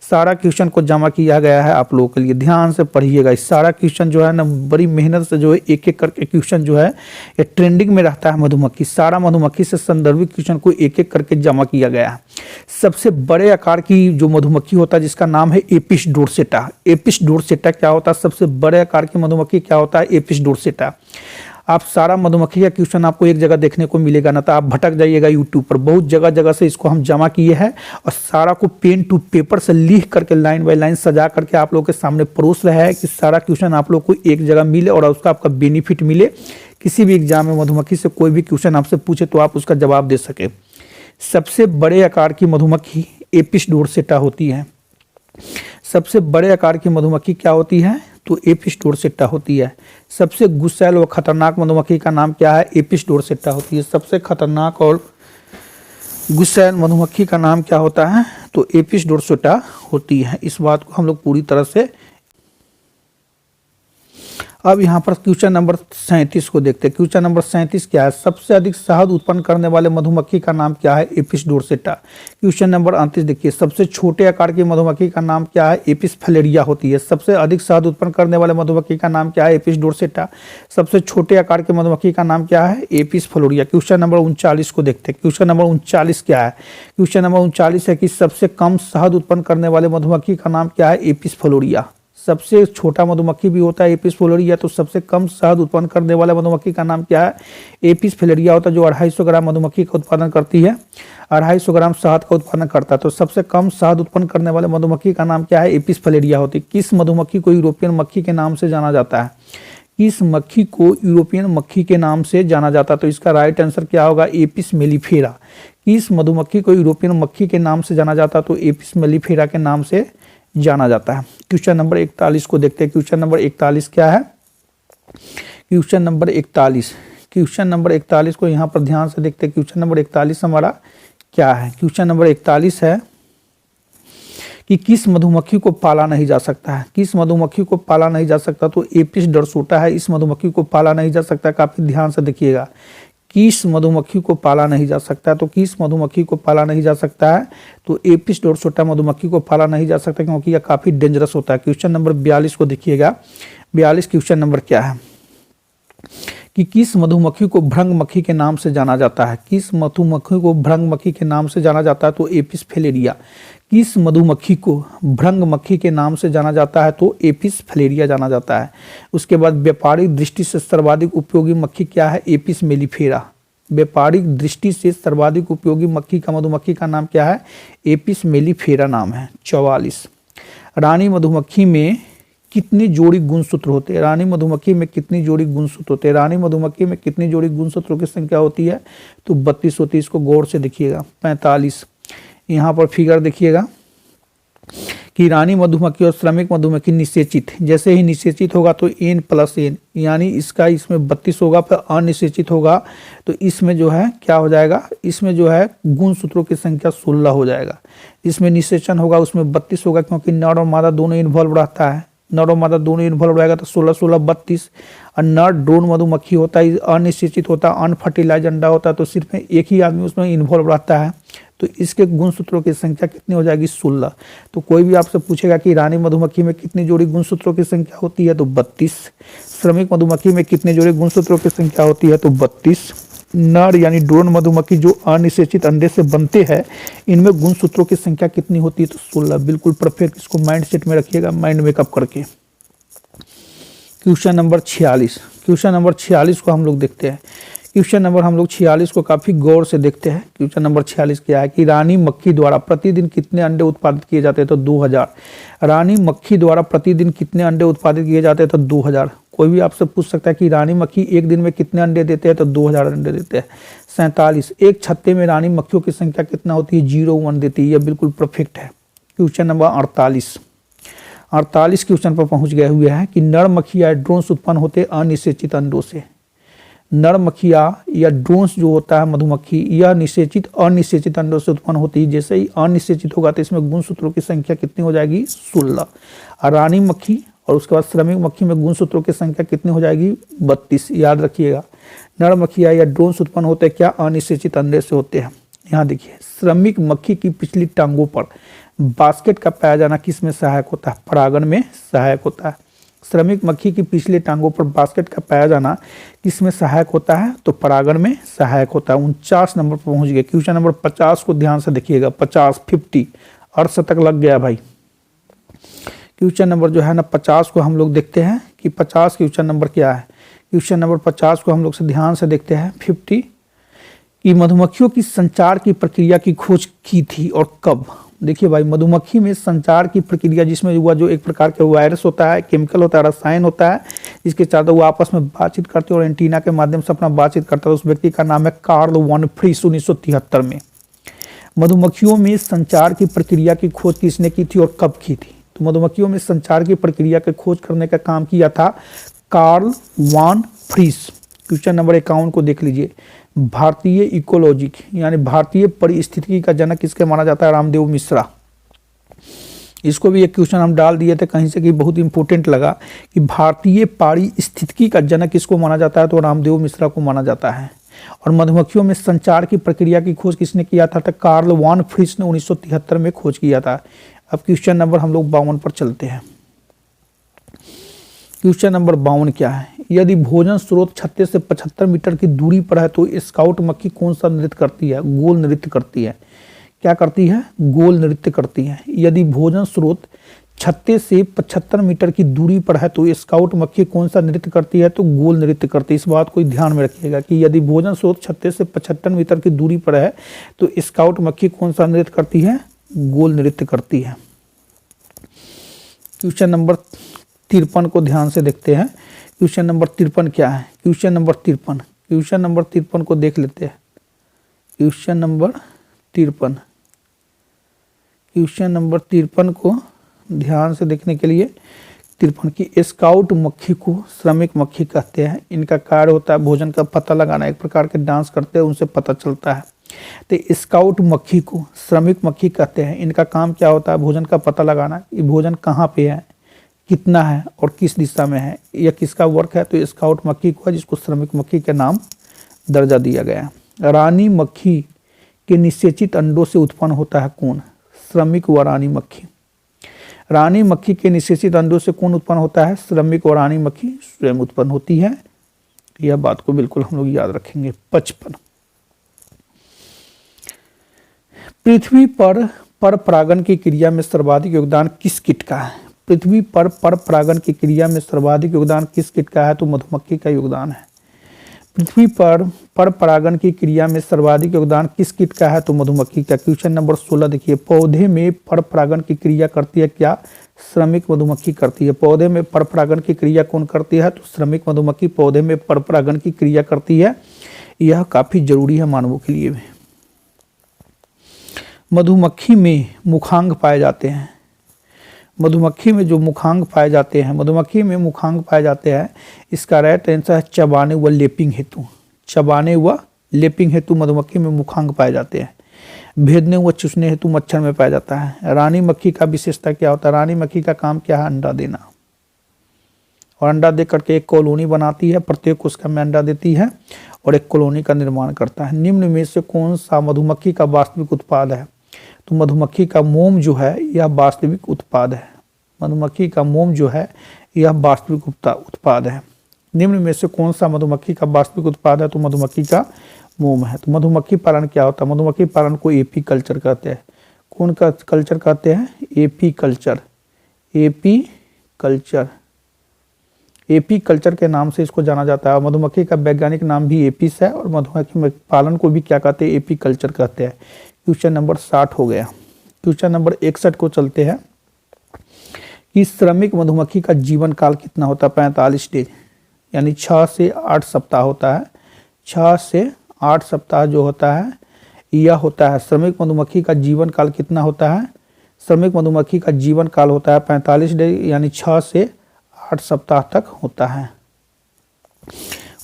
सारा क्वेश्चन को जमा किया गया है आप लोगों के लिए, ध्यान से पढ़िएगा। इस सारा क्वेश्चन जो है ना बड़ी मेहनत से जो है एक एक करके क्वेश्चन जो है ये ट्रेंडिंग में रहता है। मधुमक्खी, सारा मधुमक्खी से संदर्भित क्वेश्चन को एक एक करके जमा किया गया है। सबसे बड़े आकार की जो मधुमक्खी होता है जिसका नाम है एपिस डोर्सेटा। एपिस डोर्सेटा क्या होता है? सबसे बड़े आकार की मधुमक्खी क्या होता है? एपिस डोर्सेटा। आप सारा मधुमक्खी का क्वेश्चन आपको एक जगह देखने को मिलेगा ना, तो आप भटक जाइएगा यूट्यूब पर। बहुत जगह जगह से इसको हम जमा किए हैं और सारा को पेन टू पेपर से लिख करके लाइन बाय लाइन सजा करके आप लोगों के सामने परोस रहा है कि सारा क्वेश्चन आप लोग को एक जगह मिले और उसका आपका बेनिफिट मिले। किसी भी एग्जाम में मधुमक्खी से कोई भी क्वेश्चन आपसे पूछे तो आप उसका जवाब दे सके। सबसे बड़े आकार की मधुमक्खी एपिस डोर्सेटा होती है। सबसे बड़े आकार की मधुमक्खी क्या होती है? तो एपिस डोर्सेटा होती है। सबसे गुस्सैल व खतरनाक मधुमक्खी का नाम क्या है? एपिस डोर्सेटा होती है। सबसे खतरनाक और गुस्सैल मधुमक्खी का नाम क्या होता है? तो एपिस डोर्सेटा होती है। इस बात को हम लोग पूरी तरह से। अब यहाँ पर क्वेश्चन नंबर 37 को देखते हैं। क्वेश्चन नंबर 37 क्या है? सबसे अधिक शहद उत्पन्न करने वाले मधुमक्खी का नाम क्या है? एपिस डोर्सेटा। क्वेश्चन नंबर 38 देखिए, सबसे छोटे आकार की मधुमक्खी का नाम क्या है? एपिस फ्लेरिया होती है। सबसे अधिक शहद उत्पन्न करने वाले मधुमक्खी का नाम क्या है? एपिस डोर्सेटा। सबसे छोटे आकार की मधुमक्खी का नाम क्या है? एपिस फ्लोरिया। क्वेश्चन नंबर 39 को देखते हैं। क्वेश्चन नंबर 39 क्या है? क्वेश्चन नंबर 39 है कि सबसे कम शहद उत्पन्न करने वाले मधुमक्खी का नाम क्या है? एपिस फ्लोरिया। सबसे छोटा मधुमक्खी भी होता है एपिस फ्लोरिया, तो सबसे कम शहद उत्पन्न करने वाला मधुमक्खी का नाम क्या है? एपिस फ्लेरिया होता है, जो 250 ग्राम मधुमक्खी का उत्पादन करती है, 250 ग्राम शहद का उत्पादन करता है। तो सबसे कम शहद उत्पन्न करने वाले मधुमक्खी का नाम क्या है? एपिस फ्लेरिया होती है। किस मधुमक्खी को यूरोपियन मक्खी के नाम से जाना जाता है? किस मक्खी को यूरोपियन मक्खी के नाम से जाना जाता है? तो इसका राइट आंसर क्या होगा? Apis mellifera. किस मधुमक्खी को यूरोपियन मक्खी के नाम से जाना जाता है? तो एपिस मेलिफेरा के नाम से जाना जाता है। क्वेश्चन नंबर 41 को देखते हैं। क्वेश्चन नंबर 41 क्या है? क्वेश्चन नंबर 41, क्वेश्चन नंबर 41 को यहाँ पर ध्यान से देखते हैं। क्वेश्चन नंबर 41 हमारा क्या है? क्वेश्चन नंबर 41 है कि किस मधुमक्खी को पाला नहीं जा सकता है? किस मधुमक्खी को पाला नहीं जा सकता? तो एपिस डोर्सेटा है। इस मधुमक्खी को पाला नहीं जा सकता। काफी ध्यान से देखिएगा, किस मधुमक्खी को पाला नहीं जा सकता? तो किस मधुमक्खी को पाला नहीं जा सकता है? तो एपिस डोर्सेटा मधुमक्खी को पाला नहीं जा सकता, क्योंकि यह काफी डेंजरस होता है। क्वेश्चन नंबर 42 को देखिएगा। 42 क्वेश्चन नंबर क्या है कि किस मधुमक्खी को भृंग मक्खी के नाम से जाना जाता है? किस मधुमक्खी को भृंग मक्खी के नाम से जाना जाता है? तो एपिस फ्लेरिया। किस मधुमक्खी को भृंग मक्खी के नाम से जाना जाता है? तो एपिस फ्लेरिया जाना जाता है। उसके बाद व्यापारिक दृष्टि से सर्वाधिक उपयोगी मक्खी क्या है? Apis mellifera. व्यापारिक दृष्टि से सर्वाधिक उपयोगी मक्खी का मधुमक्खी का नाम क्या है? एपिस मेलिफेरा नाम है। 44, रानी मधुमक्खी में कितनी जोड़ी गुणसूत्र होते हैं? रानी मधुमक्खी में कितनी जोड़ी गुणसूत्र होते हैं? रानी मधुमक्खी में कितनी जोड़ी गुणसूत्रों की संख्या होती है? तो 32 होती है। इसको गौर से देखिएगा। 45, यहाँ पर फिगर देखिएगा कि रानी मधुमक्खी और श्रमिक मधुमक्खी निषेचित, जैसे ही निषेचित होगा तो n+n, यानी इसका इसमें 32 होगा, फिर अनिषेचित होगा तो इसमें जो है क्या हो जाएगा? इसमें जो है गुणसूत्रों की संख्या 16 हो जाएगा। इसमें निषेचन होगा उसमें 32 होगा, क्योंकि नर और मादा दोनों इन्वॉल्व रहता है। नर और मादा दोनों इन्वॉल्व रहेगा तो 16 16 32। और नर ड्रोन मधुमक्खी होता है, अनिषेचित होता है, अनफर्टिलाइज अंडा होता है, तो सिर्फ एक ही आदमी उसमें इन्वॉल्व रहता है। तो इसके गुणसूत्रों की संख्या कितनी हो जाएगी? 16। तो कोई भी आपसे पूछेगा कि रानी मधुमक्खी में कितनी जोड़ी गुणसूत्रों की संख्या होती है? तो 32। श्रमिक मधुमक्खी में कितनी जोड़ी गुणसूत्रों की संख्या होती है? तो 32। नर यानी ड्रोन मधुमक्खी जो अनिषेचित अंडे से बनते हैं, इनमें गुणसूत्रों की संख्या कितनी होती है? तो 16। बिल्कुल परफेक्ट। इसको माइंड सेट में रखिएगा, माइंड मेकअप करके। क्वेश्चन नंबर 46, क्वेश्चन नंबर 46 को हम लोग देखते हैं। क्वेश्चन नंबर हम लोग 46 को काफी गौर से देखते हैं। क्वेश्चन नंबर 46 क्या है कि रानी मक्खी द्वारा प्रतिदिन कितने अंडे उत्पादित किए जाते हैं? तो 2000। रानी मक्खी द्वारा प्रतिदिन कितने अंडे उत्पादित किए जाते हैं? तो 2000। कोई भी आपसे पूछ सकता है कि रानी मक्खी एक दिन में कितने अंडे देते हैं? तो 2000 अंडे देते हैं। 47, एक छत्ते में रानी मक्खियों की संख्या कितना होती है? 0 1 देती है। यह बिल्कुल परफेक्ट है। क्वेश्चन नंबर 48, 48 क्वेश्चन पर पहुंच गए हुए हैं कि नर मक्खी या ड्रोन्स उत्पन्न होते अनिषेचित अंडों से। नर मक्खियाँ या ड्रोन्स जो होता है मधुमक्खी, यह निषेचित अनिषेचित अंडों से उत्पन्न होती है। जैसे ही अनिषेचित होगा तो इसमें गुणसूत्रों की संख्या कितनी हो जाएगी? 16। और रानी मक्खी और उसके बाद श्रमिक मक्खी में गुणसूत्रों की संख्या कितनी हो जाएगी? 32। याद रखिएगा, नर मक्खियाँ या ड्रोन्स उत्पन्न होते हैं क्या? अनिषेचित अंडे से होते हैं। यहाँ देखिए, श्रमिक मक्खी की पिछली टांगों पर बास्केट का पाया जाना किस में सहायक होता है? परागण में सहायक होता है। श्रमिक मक्खी की पिछले टांगों पर बास्केट का पाया जाना किस में सहायक होता है? तो परागण में सहायक होता है। 49 नंबर पर पहुंच गए। क्वेश्चन नंबर 50 को ध्यान से देखिएगा। 50 अर्धशतक लग गया भाई। क्वेश्चन नंबर जो है ना 50 को हम लोग देखते हैं कि 50 क्वेश्चन नंबर क्या है। क्वेश्चन नंबर 50 को हम लोग से ध्यान से देखते हैं। 50 कि मधुमक्खियों की संचार की प्रक्रिया की खोज की थी और कब? देखिए भाई, मधुमक्खी में संचार की प्रक्रिया जिसमें हुआ, जो एक प्रकार का वायरस होता है, केमिकल होता है, रसायन होता है, जिसके चारों वो आपस में बातचीत करते हैं और एंटीना के माध्यम से अपना बातचीत करता है। उस व्यक्ति का नाम है कार्ल वन फ्रीस। 1973 में मधुमक्खियों में संचार की प्रक्रिया की खोज किसने की थी और कब की थी? तो मधुमक्खियों में संचार की प्रक्रिया की खोज करने का काम किया था कार्ल वन फ्रीस। क्वेश्चन नंबर 51 को देख लीजिए। भारतीय इकोलॉजी यानी भारतीय परिस्थितिकी का जनक किसके माना जाता है? रामदेव मिश्रा। इसको भी एक क्वेश्चन हम डाल दिए थे कहीं से कि बहुत इंपॉर्टेंट लगा कि भारतीय पारिस्थितिकी का जनक किसको माना जाता है? तो रामदेव मिश्रा को माना जाता है। और मधुमक्खियों में संचार की प्रक्रिया की खोज किसने किया था? तो कार्ल वन फ्रीस ने 1973 में खोज किया था। अब क्वेश्चन नंबर हम लोग 52 पर चलते हैं। क्वेश्चन नंबर 52 क्या है? यदि भोजन स्रोत 36 से 75 मीटर की दूरी पर है तो स्काउट मक्खी कौन सा नृत्य करती है? गोल नृत्य करती है। क्या करती है? गोल नृत्य करती है। यदि भोजन स्रोत 36 से 75 मीटर की दूरी पर है तो स्काउट मक्खी कौन सा नृत्य करती है? तो गोल नृत्य करती है। इस बात को ध्यान में रखिएगा कि यदि भोजन स्रोत 36 से 75 मीटर की दूरी पर है तो स्काउट मक्खी कौन सा नृत्य करती है? गोल नृत्य करती है। क्वेश्चन नंबर 53 को ध्यान से देखते हैं। क्वेश्चन नंबर 53 क्या है? क्वेश्चन नंबर 53 को देख लेते हैं। क्वेश्चन नंबर 53 को ध्यान से देखने के लिए 53 की स्काउट मक्खी को श्रमिक मक्खी कहते हैं। इनका कार्य होता है भोजन का पता लगाना। एक प्रकार के डांस करते हैं, उनसे पता चलता है। तो स्काउट मक्खी को श्रमिक मक्खी कहते हैं। इनका काम क्या होता है? भोजन का पता लगाना। ये भोजन कहाँ पे है, कितना है और किस दिशा में है, यह किसका वर्क है? तो स्काउट मक्खी को है, जिसको श्रमिक मक्खी के नाम दर्जा दिया गया है। रानी मक्खी के निषेचित अंडों से उत्पन्न होता है कौन? श्रमिक व रानी मक्खी। रानी मक्खी के निषेचित अंडों से कौन उत्पन्न होता है? श्रमिक और रानी मक्खी स्वयं उत्पन्न होती है। यह बात को बिल्कुल हम लोग याद रखेंगे। 55 पृथ्वी पर परागण की क्रिया में सर्वाधिक योगदान किस कीट का है? पृथ्वी पर परागण की क्रिया में सर्वाधिक योगदान किस कीट का है? तो मधुमक्खी का योगदान है। पृथ्वी पर परागण की क्रिया में सर्वाधिक योगदान किस कीट का है? तो मधुमक्खी का। क्वेश्चन नंबर 16 देखिए। पौधे में परागण की क्रिया करती है क्या? श्रमिक मधुमक्खी करती है। पौधे में परागण की क्रिया कौन करती है? तो श्रमिक मधुमक्खी पौधे में परागण की क्रिया करती है। यह काफी जरूरी है मानवों के लिए। मधुमक्खी में मुखांग पाए जाते हैं। मधुमक्खी में जो मुखांग पाए जाते हैं, इसका राइट आंसर है चबाने व लेपिंग हेतु। चबाने व लेपिंग हेतु मधुमक्खी में मुखांग पाए जाते हैं। भेदने व चूसने हेतु मच्छर में पाया जाता है। रानी मक्खी का विशेषता क्या होता है? रानी मक्खी का काम क्या है? अंडा देना। और अंडा दे करके एक कॉलोनी बनाती है, प्रत्येक कोशिका में अंडा देती है और एक कॉलोनी का निर्माण करता है। निम्न में से कौन सा मधुमक्खी का वास्तविक उत्पाद है? तो मधुमक्खी का मोम जो है यह वास्तविक उत्पाद है। मधुमक्खी का मोम जो है यह वास्तविक उत्पाद है। निम्न में से कौन सा मधुमक्खी का वास्तविक उत्पाद है? तो मधुमक्खी का मोम है। तो मधुमक्खी पालन क्या होता है? मधुमक्खी पालन को एपी कल्चर कहते हैं। कौन का कल्चर कहते हैं? AP culture. AP culture, AP culture के नाम से इसको जाना जाता है। मधुमक्खी का वैज्ञानिक नाम भी एपिस है और मधुमक्खी पालन को भी क्या कहते हैं? एपी कल्चर कहते हैं। क्वेश्चन नंबर 60 हो गया। क्वेश्चन नंबर 61 को चलते हैं कि श्रमिक मधुमक्खी का जीवन काल कितना होता है? 45 डेज, यानी 6 से 8 सप्ताह होता है। 6 से 8 सप्ताह जो होता है यह होता है। श्रमिक मधुमक्खी का जीवन काल कितना होता है? श्रमिक मधुमक्खी का जीवन काल होता है 45 डेज, यानी 6 से 8 सप्ताह तक होता है।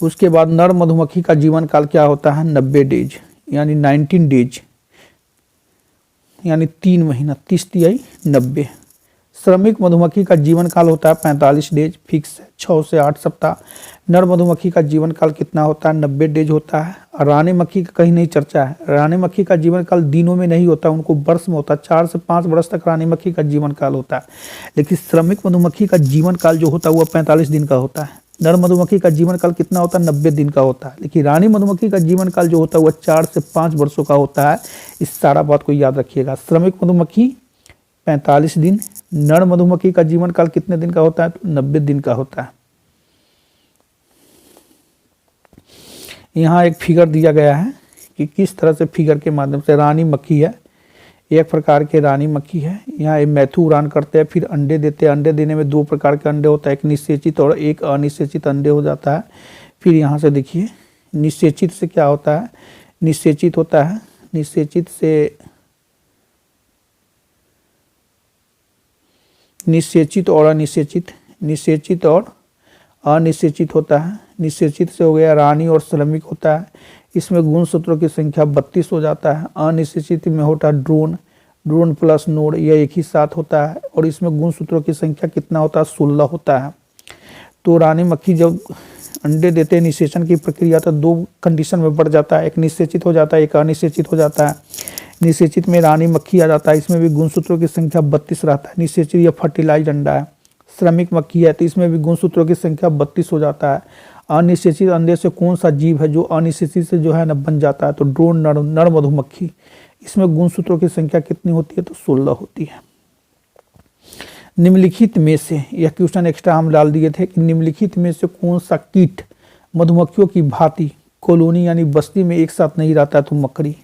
उसके बाद नर मधुमक्खी का जीवन काल क्या होता है, 90 डेज यानी 19 डेज यानी 3 महीना, 30 तिहाई 90। श्रमिक मधुमक्खी का जीवन काल होता है 45 डेज, फिक्स है 6 से 8 सप्ताह। नर मधुमक्खी का जीवन काल कितना होता है, 90 डेज होता है। और रानी मक्खी का कहीं नहीं चर्चा है। रानी मक्खी का जीवन काल दिनों में नहीं होता, उनको वर्ष में होता है। 4 से 5 वर्ष तक रानी मक्खी का जीवन काल होता है। लेकिन श्रमिक मधुमक्खी का जीवन काल जो होता है वह 45 दिन का होता है। नर मधुमक्खी का जीवन काल कितना होता है, 90 दिन का होता है। लेकिन रानी मधुमक्खी का जीवन काल जो होता है वह 4 से 5 वर्षों का होता है। इस सारा बात को याद रखिएगा। श्रमिक मधुमक्खी 45 दिन, नर मधुमक्खी का जीवन काल कितने दिन का होता है, तो 90 दिन का होता है। यहाँ एक फिगर दिया गया है कि किस तरह से फिगर के माध्यम से रानी मक्खी है, एक प्रकार के रानी मक्खी है। यहाँ मैथु उड़ान करते हैं, फिर अंडे देते हैं। अंडे देने में 2 प्रकार के अंडे होता है, एक निषेचित और एक अनिषेचित अंडे हो जाता है। फिर यहाँ से देखिए निषेचित से क्या होता है, निषेचित होता है, निषेचित से निषेचित और अनिषेचित, निषेचित और अनिषेचित होता है। निषेचित से हो गया रानी और श्रमिक होता है, इसमें गुणसूत्रों की संख्या 32 हो जाता है। अनिषेचित में होता है ड्रोन, ड्रोन प्लस नोड, यह एक ही साथ होता है और इसमें गुणसूत्रों की संख्या कितना होता है, 16 होता है। तो रानी मक्खी जब अंडे देते हैं निषेचन की प्रक्रिया तो 2 कंडीशन में बढ़ जाता है, एक निषेचित हो जाता है, एक अनिषेचित हो जाता है। निषेचित में रानी मक्खी आ जाता है, इसमें भी गुणसूत्रों की संख्या 32 रहता है। निषेचित या फर्टिलाइज अंडा है। श्रमिक मक्खी है तो इसमें भी गुणसूत्रों की संख्या 32 हो जाता है। अनिषेचित अंडे से कौन सा जीव है जो अनिषेचित से जो है ना बन जाता है, तो ड्रोन नर मधुमक्खी। इसमें गुणसूत्रों की संख्या कितनी होती है, तो 16 होती है। निम्नलिखित में से, यह क्वेश्चन एक्स्ट्रा हम डाल दिए थे कि निम्नलिखित में से कौन सा कीट मधुमक्खियों की भांति कॉलोनी यानी बस्ती में एक साथ नहीं रहता, तो मकड़ी।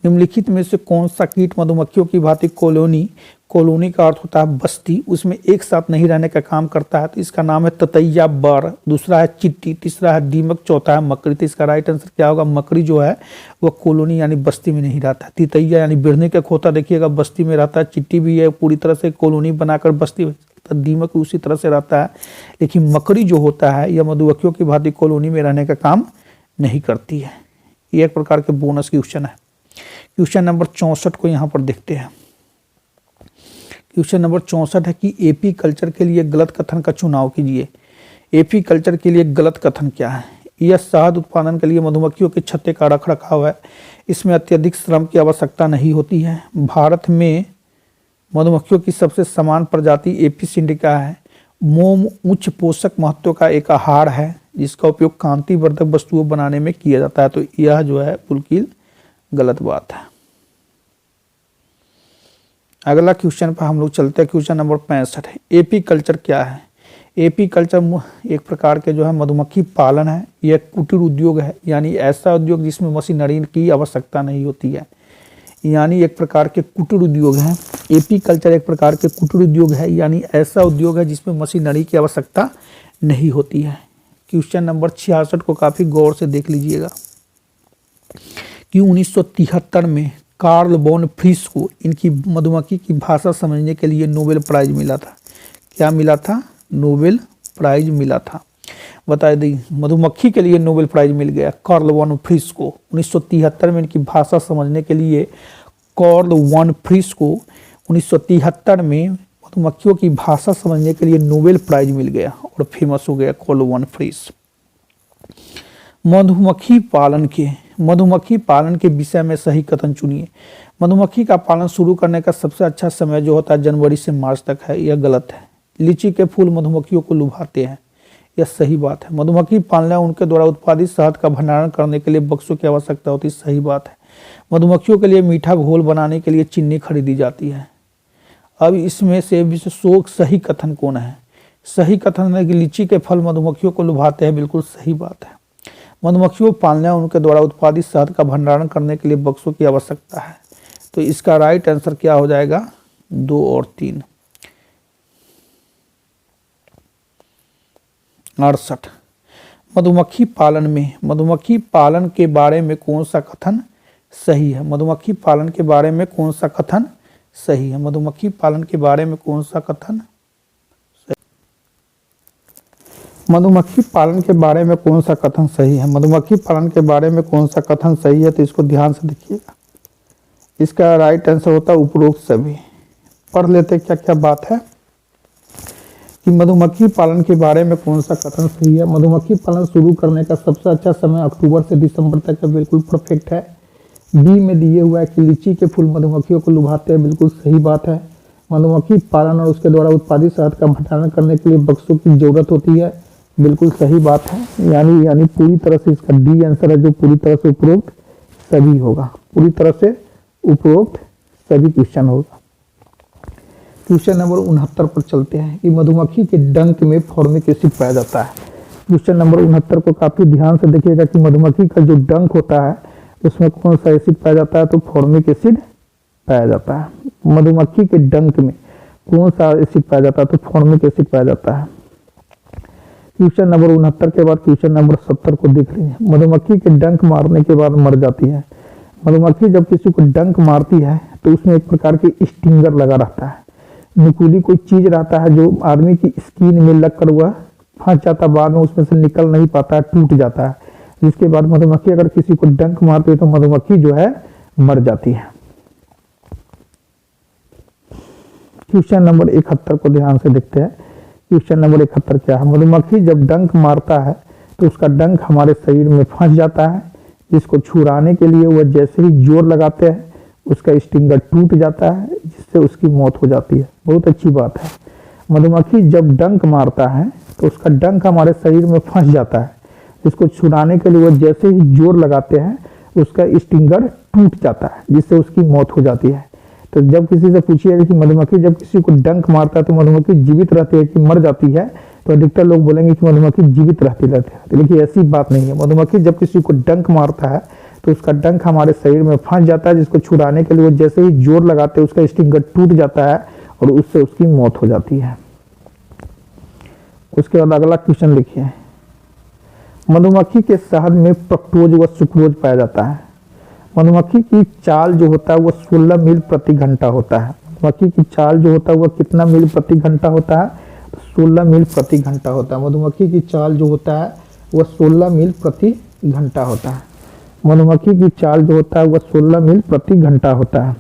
निम्नलिखित में से कौन सा कीट मधुमक्खियों की भांति कॉलोनी, कॉलोनी का अर्थ होता है बस्ती, उसमें एक साथ नहीं रहने का काम करता है, तो इसका नाम है ततैया बर। दूसरा है चिट्टी, तीसरा है दीमक, चौथा है मकड़ी। तो इसका राइट आंसर क्या होगा, मकड़ी जो है वह कॉलोनी यानी बस्ती में नहीं रहता है। तितैया यानी बिरने का खोता देखिएगा बस्ती में रहता है। चिट्टी भी है पूरी तरह से कॉलोनी बनाकर बस्ती में, दीमक उसी तरह से रहता है। लेकिन मकड़ी जो होता है यह मधुमक्खियों की भांति कॉलोनी में रहने का काम नहीं करती है। ये एक प्रकार के बोनस क्वेश्चन है। क्वेश्चन नंबर 64 को यहाँ पर देखते हैं। क्वेश्चन नंबर 64 है कि एपी कल्चर के लिए गलत कथन का चुनाव कीजिए। एपी कल्चर के लिए गलत कथन क्या है, यह शहद उत्पादन के लिए मधुमक्खियों के छत्ते का रख रखाव है, इसमें अत्यधिक श्रम की आवश्यकता नहीं होती है, भारत में मधुमक्खियों की सबसे समान प्रजाति एपिस इंडिका है, मोम उच्च पोषक महत्व का एक आहार है जिसका उपयोग कांतिवर्धक वस्तुओं बनाने में किया जाता है। तो यह जो है बिल्कुल गलत बात है। अगला क्वेश्चन पर हम लोग चलते हैं। क्वेश्चन नंबर 65 है, एपी कल्चर क्या है। एपी कल्चर एक प्रकार के जो है मधुमक्खी पालन है। यह कुटीर उद्योग है, यानी ऐसा उद्योग जिसमें मशीनरी की आवश्यकता नहीं होती है, यानी एक प्रकार के कुटीर उद्योग है। एपी कल्चर एक प्रकार के कुटीर उद्योग है, यानी ऐसा उद्योग है जिसमें मशीनरी की आवश्यकता नहीं होती है। क्वेश्चन नंबर 66 को काफी गौर से देख लीजिएगा कि 1973 में कार्ल बॉन फ्रिस को इनकी मधुमक्खी की भाषा समझने के लिए नोबेल प्राइज मिला था। क्या मिला था, नोबेल प्राइज मिला था। बता दें मधुमक्खी के लिए नोबेल प्राइज मिल गया कार्ल वॉन फ्रिस को 1973 में। इनकी भाषा समझने के लिए कार्ल वॉन फ्रिस को 1973 में मधुमक्खियों की भाषा समझने के लिए नोबेल प्राइज मिल गया और फेमस हो गया कार्ल वॉन फ्रिस। मधुमक्खी पालन के विषय में सही कथन चुनिए। मधुमक्खी का पालन शुरू करने का सबसे अच्छा समय जो होता है जनवरी से मार्च तक है, यह गलत है। लीची के फूल मधुमक्खियों को लुभाते हैं, यह सही बात है। मधुमक्खी पालने उनके द्वारा उत्पादित शहद का भंडारण करने के लिए बक्सों की आवश्यकता होती है, सही बात है। मधुमक्खियों के लिए मीठा घोल बनाने के लिए चीनी खरीदी जाती है। अब इसमें से सही कथन कौन है, सही कथन है कि लीची के फल मधुमक्खियों को लुभाते हैं, बिल्कुल सही बात है। मधुमक्खियों पालने उनके द्वारा उत्पादित शहद का भंडारण करने के लिए बक्सों की आवश्यकता है। तो इसका राइट आंसर क्या हो जाएगा, 2 और 3। 68 मधुमक्खी पालन के बारे में कौन सा कथन सही है। मधुमक्खी पालन के बारे में कौन सा कथन सही है, मधुमक्खी पालन के बारे में कौन सा कथन सही। मधुमक्खी पालन के बारे में कौन सा कथन सही है? मधुमक्खी पालन के बारे में कौन सा कथन सही है, तो इसको ध्यान से देखिएगा। इसका राइट आंसर होता है उपरोक्त सभी। पढ़ लेते क्या क्या बात है कि मधुमक्खी पालन के बारे में कौन सा कथन सही है। मधुमक्खी पालन शुरू करने का सबसे अच्छा समय अक्टूबर से दिसंबर तक का, बिल्कुल परफेक्ट है। बी में दिए हुआ है कि लीची के फूल मधुमक्खियों को लुभाते हैं, बिल्कुल सही बात है। मधुमक्खी पालन और उसके द्वारा उत्पादित शहद का भंडारण करने के लिए बक्सों की जरूरत होती है, बिल्कुल सही बात है। यानी पूरी तरह से इसका डी आंसर है, जो पूरी तरह से उपरोक्त सभी होगा। पूरी तरह से उपरोक्त सभी क्वेश्चन होगा। क्वेश्चन नंबर 69 पर चलते हैं कि मधुमक्खी के डंक में फॉर्मिक एसिड पाया जाता है। क्वेश्चन नंबर 69 को काफी ध्यान से देखिएगा कि मधुमक्खी का जो डंक होता है उसमें कौन सा एसिड पाया जाता है, तो फॉर्मिक एसिड पाया जाता है। मधुमक्खी के डंक में कौन सा एसिड पाया जाता है, तो फॉर्मिक एसिड पाया जाता है। क्वेश्चन नंबर 69 के बाद क्वेश्चन नंबर 70 को देख लीजिए। मधुमक्खी के डंक मारने के बाद मर जाती है। मधुमक्खी जब किसी को डंक मारती है तो उसमें एक प्रकार की स्टिंगर लगा रहता है, नुकीली कोई चीज रहता है जो आदमी की स्किन में लग कर हुआ फंस जाता है, बाद में उसमें से निकल नहीं पाता है, टूट जाता है। जिसके बाद मधुमक्खी अगर किसी को डंक मारती है तो मधुमक्खी जो है मर जाती है। क्वेश्चन नंबर 71 को ध्यान से देखते हैं। क्वेश्चन नंबर 71 क्या है? मधुमक्खी जब डंक मारता है तो उसका डंक हमारे शरीर में फंस जाता है, जिसको छुड़ाने के लिए वह जैसे ही जोर लगाते हैं उसका स्टिंगर टूट जाता है, जिससे उसकी मौत हो जाती है। बहुत अच्छी बात है। मधुमक्खी जब डंक मारता है तो उसका डंक हमारे शरीर में फंस जाता है, जिसको छुड़ाने के लिए वह जैसे ही जोर लगाते हैं उसका स्टिंगर टूट जाता है, जिससे उसकी मौत हो जाती है। तो जब किसी से पूछिएगा कि मधुमक्खी जब किसी को डंक मारता है तो मधुमक्खी जीवित रहती है कि मर जाती है, तो अधिकतर लोग बोलेंगे कि मधुमक्खी जीवित रहती है। तो देखिए ऐसी बात नहीं है। मधुमक्खी जब किसी को डंक मारता है तो उसका डंक हमारे शरीर में फंस जाता है, जिसको छुड़ाने के लिए वो जैसे ही जोर लगाते हैं उसका स्टिंगर टूट जाता है और उससे उसकी मौत हो जाती है। उसके बाद अगला क्वेश्चन लिखिए। मधुमक्खी के शहद में फ्रक्टोज व सुक्रोज पाया जाता है। मधुमक्खी की चाल जो होता है वो 16 मील प्रति घंटा होता है। मधुमक्खी की चाल जो होता है वो कितना मील प्रति घंटा होता है? 16 मील प्रति घंटा होता है। मधुमक्खी की चाल जो होता है वह 16 मील प्रति घंटा होता है। मधुमक्खी की चाल जो होता है वह 16 मील प्रति घंटा होता है।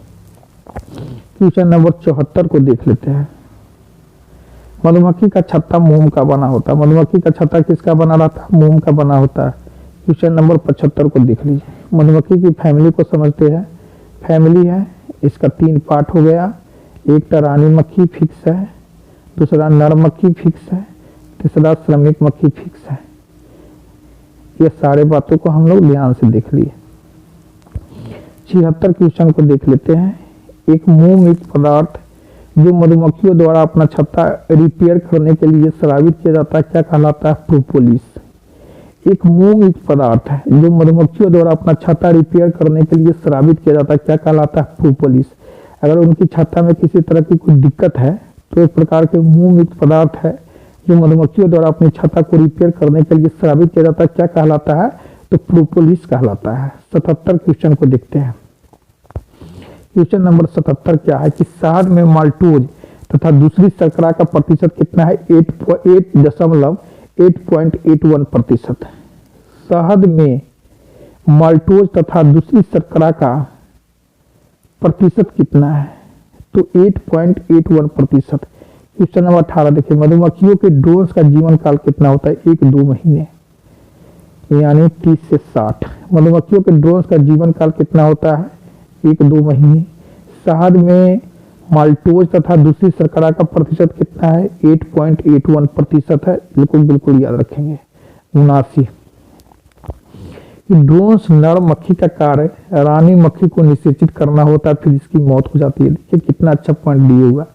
क्वेश्चन नंबर 74 को देख लेते हैं। मधुमक्खी का छत्ता मोम का बना होता है। मधुमक्खी का छत्ता किसका बना रहता है? मोम का बना होता है। क्वेश्चन नंबर 75 को देख लीजिए। मधुमक्खी की फैमिली को समझते हैं। फैमिली है, इसका 3 पार्ट हो गया। एक तो रानी मक्खी फिक्स है, दूसरा नर मक्खी फिक्स है, तीसरा श्रमिक मक्खी फिक्स है। ये सारे बातों को हम लोग ध्यान से देख लिए। 76 क्वेश्चन को देख लेते हैं। एक मोम युक्त पदार्थ जो मधुमक्खियों द्वारा अपना छत्ता रिपेयर करने के लिए स्रावित किया जाता है, क्या कहलाता है? प्रोपोलिस। एक मोम युक्त पदार्थ है जो मधुमक्खियों द्वारा अपना छत्ता रिपेयर करने के लिए स्रावित किया जाता है, क्या कहलाता है? प्रोपोलिस। अगर उनकी छत्ता में किसी तरह की कोई दिक्कत है तो एक प्रकार के मोम युक्त पदार्थ है जो मधुमक्खियों द्वारा अपनी छत्ता को रिपेयर करने के लिए स्रावित किया जाता है, क्या कहलाता है? तो प्रोपोलिस कहलाता है। 77 क्वेश्चन को देखते हैं। क्वेश्चन नंबर 77 क्या है कि शहद में माल्टोज तथा दूसरी शर्करा का प्रतिशत कितना है? 8.81%। शहद में माल्टोज तथा दूसरी शर्करा का प्रतिशत कितना है? तो 8.81%। क्वेश्चन नंबर 18 देखिए। मधुमक्खियों के ड्रोन्स का जीवन काल कितना होता है? 1-2 महीने, यानी 30 से 60। मधुमक्खियों के ड्रोन्स का जीवन काल कितना होता है? 1-2 महीने। शहद में माल्टोज तथा दूसरी शर्करा का प्रतिशत कितना है? 8.81% है। बिल्कुल याद रखेंगे। 79 ड्रोन्स नर मक्खी का कार्य रानी मक्खी को निषेचित करना होता है, फिर इसकी मौत हो जाती है। देखिए कितना अच्छा पॉइंट दिया हुआ।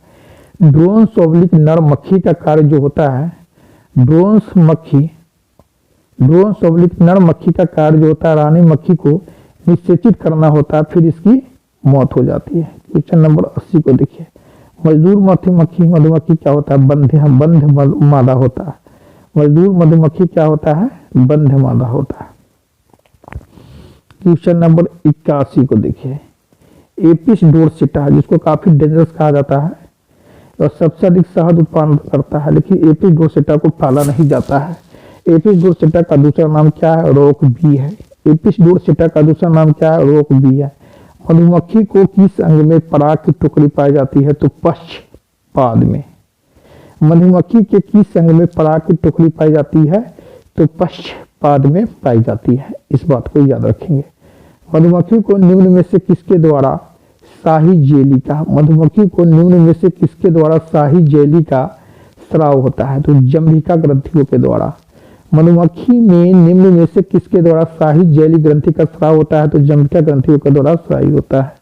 ड्रोन्स ऑब्लिक नर मक्खी का कार्य जो होता है, ड्रोन्स ऑब्लिक नर मक्खी का कार्य जो होता है रानी मक्खी को निषेचित करना होता है, फिर इसकी मौत हो जाती है। क्वेश्चन नंबर 80 को देखिए। मजदूर मधुमक्खी क्या होता है? बंध मादा होता है। मजदूर मधुमक्खी क्या होता है? बंध मादा होता है। क्वेश्चन नंबर 81 को देखिए। एपिस डोरसेटा जिसको काफी डेंजरस कहा जाता है और सबसे अधिक शहद उत्पादन करता है, लेकिन एपिस डोरसेटा को पाला नहीं जाता है। एपिस डोरसेटा का दूसरा नाम क्या है? रोक बी है। एपिस डोरसेटा का दूसरा नाम क्या है? रोक बी है। मधुमक्खी को किस अंग में पराग की टोकरी पाई जाती है? तो पश्चपाद में। मधुमक्खी के किस अंग में पराग की टोकरी पाई जाती है? तो पश्चपाद में पाई जाती है। इस बात को याद रखेंगे। मधुमक्खी को निम्न में से किसके द्वारा शाही जेली का, मधुमक्खी को निम्न में से किसके द्वारा शाही जेली का स्राव होता है? तो जंभिका ग्रंथियों के द्वारा। मधुमक्खी में निम्न में से किसके द्वारा शाही जेली ग्रंथि का स्राव होता है? तो जंभिका ग्रंथियों के द्वारा स्रावी होता है।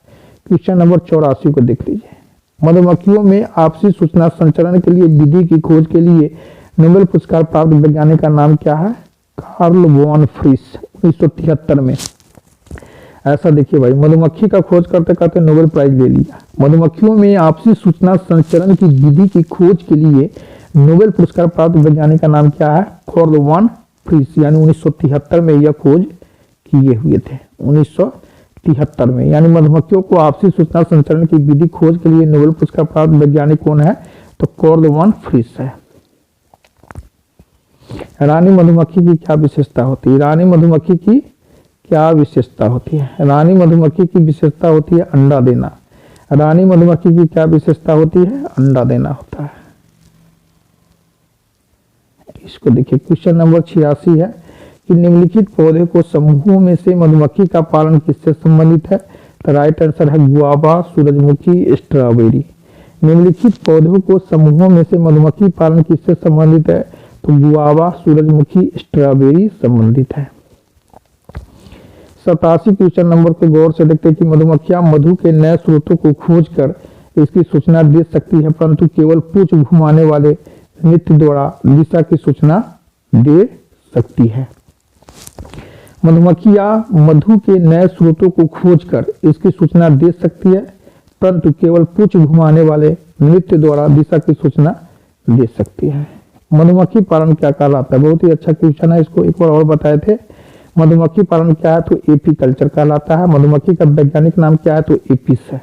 क्वेश्चन नंबर 84 को देख लीजिए। मधुमक्खियों में आपसी सूचना संचरण के लिए विधि की खोज के लिए नोबेल पुरस्कार प्राप्त वैज्ञानिक का नाम क्या है? कार्ल वॉन फ्रिस, 1973 में। ऐसा देखिए भाई, मधुमक्खी का खोज करते करते नोबेल प्राइज ले लिया। मधुमक्खियों में आपसी सूचना संचरण की विधि की खोज के लिए नोबेल पुरस्कार प्राप्त वैज्ञानिक का नाम क्या है? कार्ल वॉन फ्रिस, यानी 1973 में यह खोज किए हुए थे। 1973 में, यानी मधुमक्खियों को आपसी सूचना संचरण की विधि खोज के लिए नोबेल पुरस्कार प्राप्त वैज्ञानिक कौन है? तो कार्ल वॉन फ्रिस है। रानी मधुमक्खी की क्या विशेषता होती है? रानी मधुमक्खी की क्या विशेषता होती है? रानी मधुमक्खी की विशेषता होती है अंडा देना। रानी मधुमक्खी की क्या विशेषता होती है? अंडा देना होता है। इसको देखिए। क्वेश्चन नंबर 86 है कि निम्नलिखित पौधे को समूहों में से मधुमक्खी का पालन किससे संबंधित है? तो राइट आंसर है गुआवा, सूरजमुखी, स्ट्रॉबेरी। निम्नलिखित पौधों को समूहों में से मधुमक्खी पालन किससे संबंधित है? तो गुआवा, सूरजमुखी, स्ट्रॉबेरी संबंधित है। 87 क्वेश्चन नंबर को गौर से देखते हैं कि मधुमक्खियां मधु के नए स्रोतों को खोजकर इसकी सूचना दे सकती है, परंतु केवल पूंछ घुमाने वाले नृत्य द्वारा दिशा की सूचना दे सकती है। मधुमक्खियां मधु के नए स्रोतों को खोजकर इसकी सूचना दे सकती है, परंतु केवल पूंछ घुमाने वाले नृत्य द्वारा दिशा की सूचना दे सकती है। मधुमक्खी पालन क्या कहलाता है? बहुत ही अच्छा क्वेश्चन है, इसको एक बार और बताए थे। मधुमक्खी पालन क्या है? तो एपीकल्चर कहलाता है। मधुमक्खी का वैज्ञानिक नाम क्या है? तो एपिस है।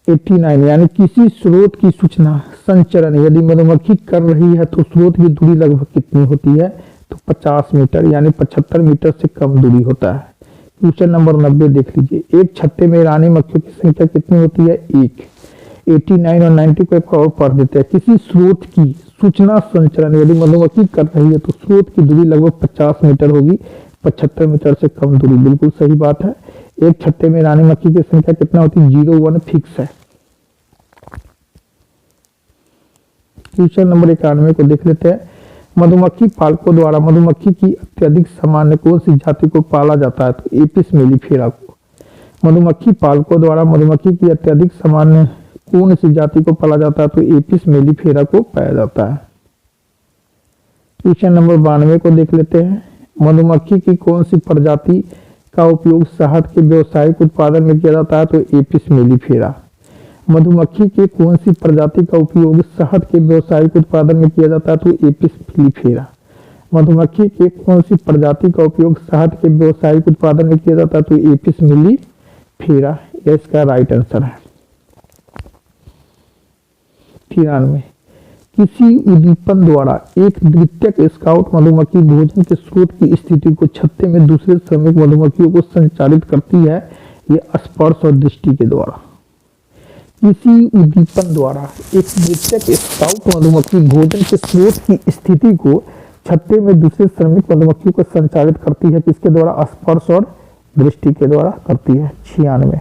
89, यानी किसी स्रोत की सूचना संचरण यदि मधुमक्खी कर रही है तो स्रोत की दूरी लगभग कितनी होती है? तो 50 मीटर, यानी 75 मीटर से कम दूरी होता है। क्वेश्चन नंबर 90 देख लीजिए। एक छत्ते में रानी मक्खियों की संख्या कितनी होती है? 1। 89 और 90 को एक और पढ़ देते हैं। किसी स्रोत की सूचना संचरण यदि मधुमक्खी कर रही है तो स्रोत की दूरी लगभग 50 मीटर होगी, 75 मीटर से कम दूरी। बिल्कुल सही बात है। एक छत्ते में रानी मक्खी की संख्या कितना होती है? 0, 1 फिक्स है। क्वेश्चन नंबर 91 को देख लेते हैं। मधुमक्खी पालकों द्वारा मधुमक्खी की अत्यधिक सामान्य कौन सी जाति को पाला जाता है? तो एपिस मेलिफेरा को। मधुमक्खी पालकों द्वारा मधुमक्खी की अत्यधिक सामान्य कौन सी जाति को पाला जाता है? तो एपिस मेलिफेरा को पाया जाता है। क्वेश्चन नंबर 92 को देख लेते हैं। मधुमक्खी की कौन सी प्रजाति का उपयोग शहद के व्यावसायिक उत्पादन में किया जाता है? तो एपिस मेलिफेरा। मधुमक्खी के कौन सी प्रजाति का उपयोग शहद के व्यावसायिक उत्पादन में किया जाता है? तो एपिस मेलिफेरा। मधुमक्खी के कौन सी प्रजाति का उपयोग शहद के व्यावसायिक उत्पादन में किया जाता है? तो एपिस मेलिफेरा, यह इसका राइट आंसर है। 93, किसी उद्दीपन द्वारा एक द्वितीयक स्काउट मधुमक्खी भोजन के स्रोत की स्थिति को छत्ते में दूसरे श्रमिक मधुमक्खियों को संचालित करती है, ये स्पर्श और दृष्टि के द्वारा। किसी उद्दीपन द्वारा एक द्वितीयक स्काउट मधुमक्खी भोजन के स्रोत की स्थिति को छत्ते में दूसरे श्रमिक मधुमक्खियों को संचालित करती है, किसके द्वारा? स्पर्श और दृष्टि के द्वारा करती है। 96,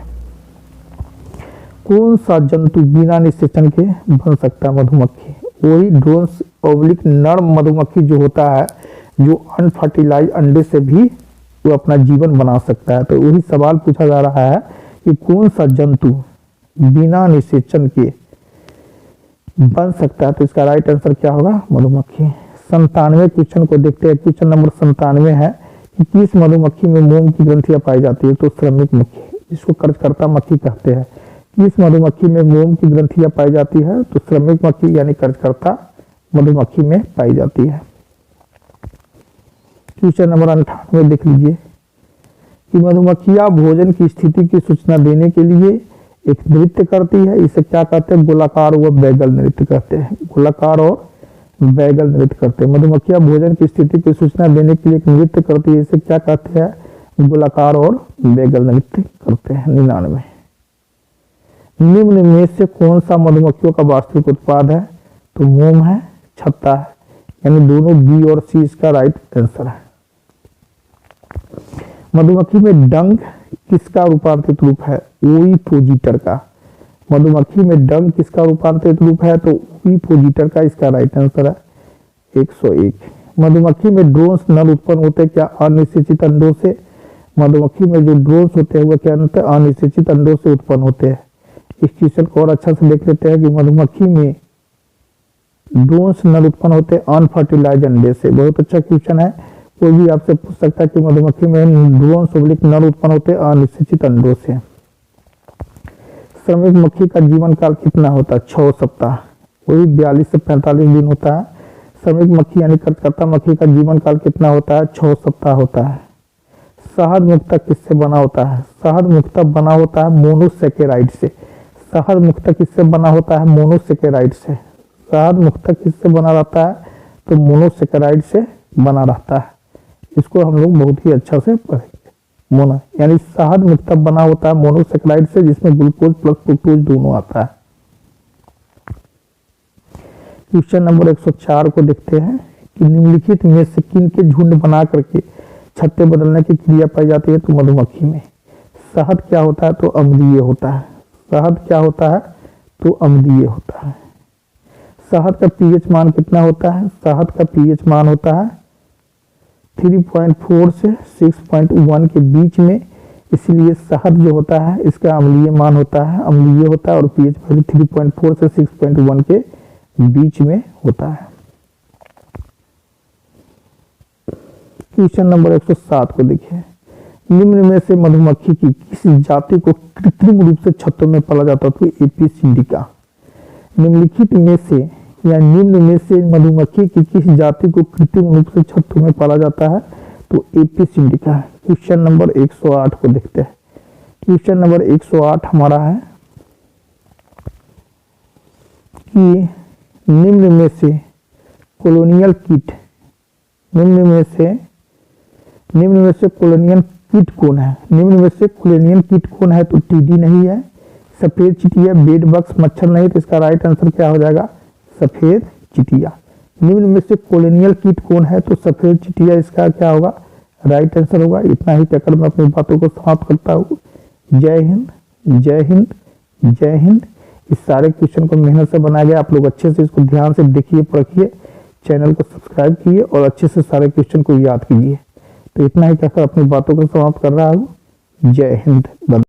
कौन सा जंतु बिना निषेचन के बन सकता है? मधुमक्खी। वही ड्रोन्स ऑब्लिक नर मधुमक्खी जो होता है, जो अनफर्टिलाइज अंडे से भी वो अपना जीवन बना सकता है। तो वही सवाल पूछा जा रहा है कि कौन सा जंतु बिना निषेचन के बन सकता है? तो इसका राइट आंसर क्या होगा? मधुमक्खी। 97 क्वेश्चन को देखते हैं। क्वेश्चन नंबर 97 है कि किस मधुमक्खी में मोम की ग्रंथियां पाई जाती है? तो श्रमिक मक्खी, जिसको कर्जकर्ता मक्खी कहते हैं। किस मधुमक्खी में मोम की ग्रंथियां पाई जाती है? तो श्रमिक मक्खी यानी कर्जकर्ता मधुमक्खी में पाई जाती है। क्वेश्चन नंबर 98 देख लीजिए कि मधुमक्खियां भोजन की स्थिति की सूचना देने के लिए एक नृत्य करती है, इसे क्या कहते हैं, गोलाकार व बैगल नृत्य कहते हैं। गोलाकार और बैगल नृत्य करते हैं। मधुमक्खियां भोजन की स्थिति की सूचना देने के लिए एक नृत्य करती है, इसे क्या कहते हैं, गोलाकार और बैगल नृत्य करते हैं। 99 निम्न में से कौन सा मधुमक्खियों का वास्तविक उत्पाद है, तो मोम है, छत्ता है, यानी दोनों बी और सी इसका राइट आंसर है। मधुमक्खी में डंक किसका रूपांतरित रूप है, ओविपोजिटर का। मधुमक्खी में डंक किसका रूपांतरित रूप है, तो ओविपोजिटर का इसका राइट आंसर है। 101 मधुमक्खी में ड्रोन्स नर उत्पन्न होते क्या, अनिषेचित अंडों से। मधुमक्खी में जो ड्रोन्स होते हैं वो क्या होते हैं, अनिषेचित अंडों से उत्पन्न होते हैं। इस क्वेश्चन को और अच्छा से देख लेते हैं कि मधुमक्खी में ड्रोन्स नर उत्पन्न होते हैं अनफर्टिलाइज अंडे से। बहुत अच्छा क्वेश्चन है, कोई भी आपसे पूछ सकता है कि मधुमक्खी में ड्रोन्स नर उत्पन्न होते हैं अनिषेचित अंडों से। श्रमिक मक्खी का जीवन काल कितना होता है, 6 सप्ताह, वही 42 से 45 दिन होता है। श्रमिक मक्खी यानी कर्तकर्ता मक्खी का जीवन काल कितना होता है, 6 सप्ताह होता है। शहद मुक्तक किससे बना होता है, शहद मुक्तक बना होता है मोनोसेकेराइड से। शहद मुक्तक किससे बना होता है, मोनोसेकेराइड से। शहद मुक्तक किससे बना रहता है, तो मोनोसेकेराइड से बना रहता है। इसको हम लोग बहुत ही अच्छा से पढ़ेंगे। मोनो यानी शहद मुक्तक बना होता है मोनोसेकेराइड से, जिसमें ग्लूकोज प्लस फ्रुक्टोज दोनों आता है। क्वेश्चन नंबर 104 को देखते हैं कि निम्नलिखित में से किन के झुंड बना करके छत्ते बदलने की क्रिया पाई जाती है, तो मधुमक्खी में। शहद क्या होता है, तो अम्लीय होता है। शहद क्या होता है, तो अम्लीय होता है। शहद का पीएच मान कितना होता है, शहद का पीएच मान होता है 3.4 से 6.1 के बीच में। इसलिए शहद जो होता है इसका अम्लीय मान होता है, अम्लीय होता है, और पीएच वैल्यू 3.4 से 6.1 के बीच में होता है। क्वेश्चन नंबर 107 को देखिए, निम्न में से मधुमक्खी की किस जाति को कृत्रिम रूप से छत्तों में पाला जाता है, तो एपिस इंडिका। निम्नलिखित में से या निम्न में से मधुमक्खी की किस जाति को कृत्रिम रूप से छत्तों में पाला जाता है, तो एपिस इंडिका। क्वेश्चन नंबर 108 को देखते हैं। क्वेश्चन नंबर 108 हमारा है कि निम्न में से कॉलोनियल कीट, निम्न में से कॉलोनियल कीट कौन है, निम्न में से कॉलोनियल कीट कौन है, तो टीडी नहीं है, सफेद चिटिया, बेड बग्स, मच्छर नहीं, तो इसका राइट आंसर क्या हो जाएगा, सफेद चिटिया। निम्न में से कॉलोनियल कीट कौन है, तो सफेद चिटिया इसका क्या होगा, राइट आंसर होगा। इतना ही कहकर मैं अपनी बातों को समाप्त करता हूँ। जय हिंद, जय हिंद, जय हिंद। इस सारे क्वेश्चन को मेहनत से बनाया गया, आप लोग अच्छे से इसको ध्यान से देखिए, परखिए, चैनल को सब्सक्राइब कीजिए और अच्छे से सारे क्वेश्चन को याद कीजिए। तो इतना ही कहकर अपनी बातों को समाप्त कर रहा हूँ। जय हिंद, वंदे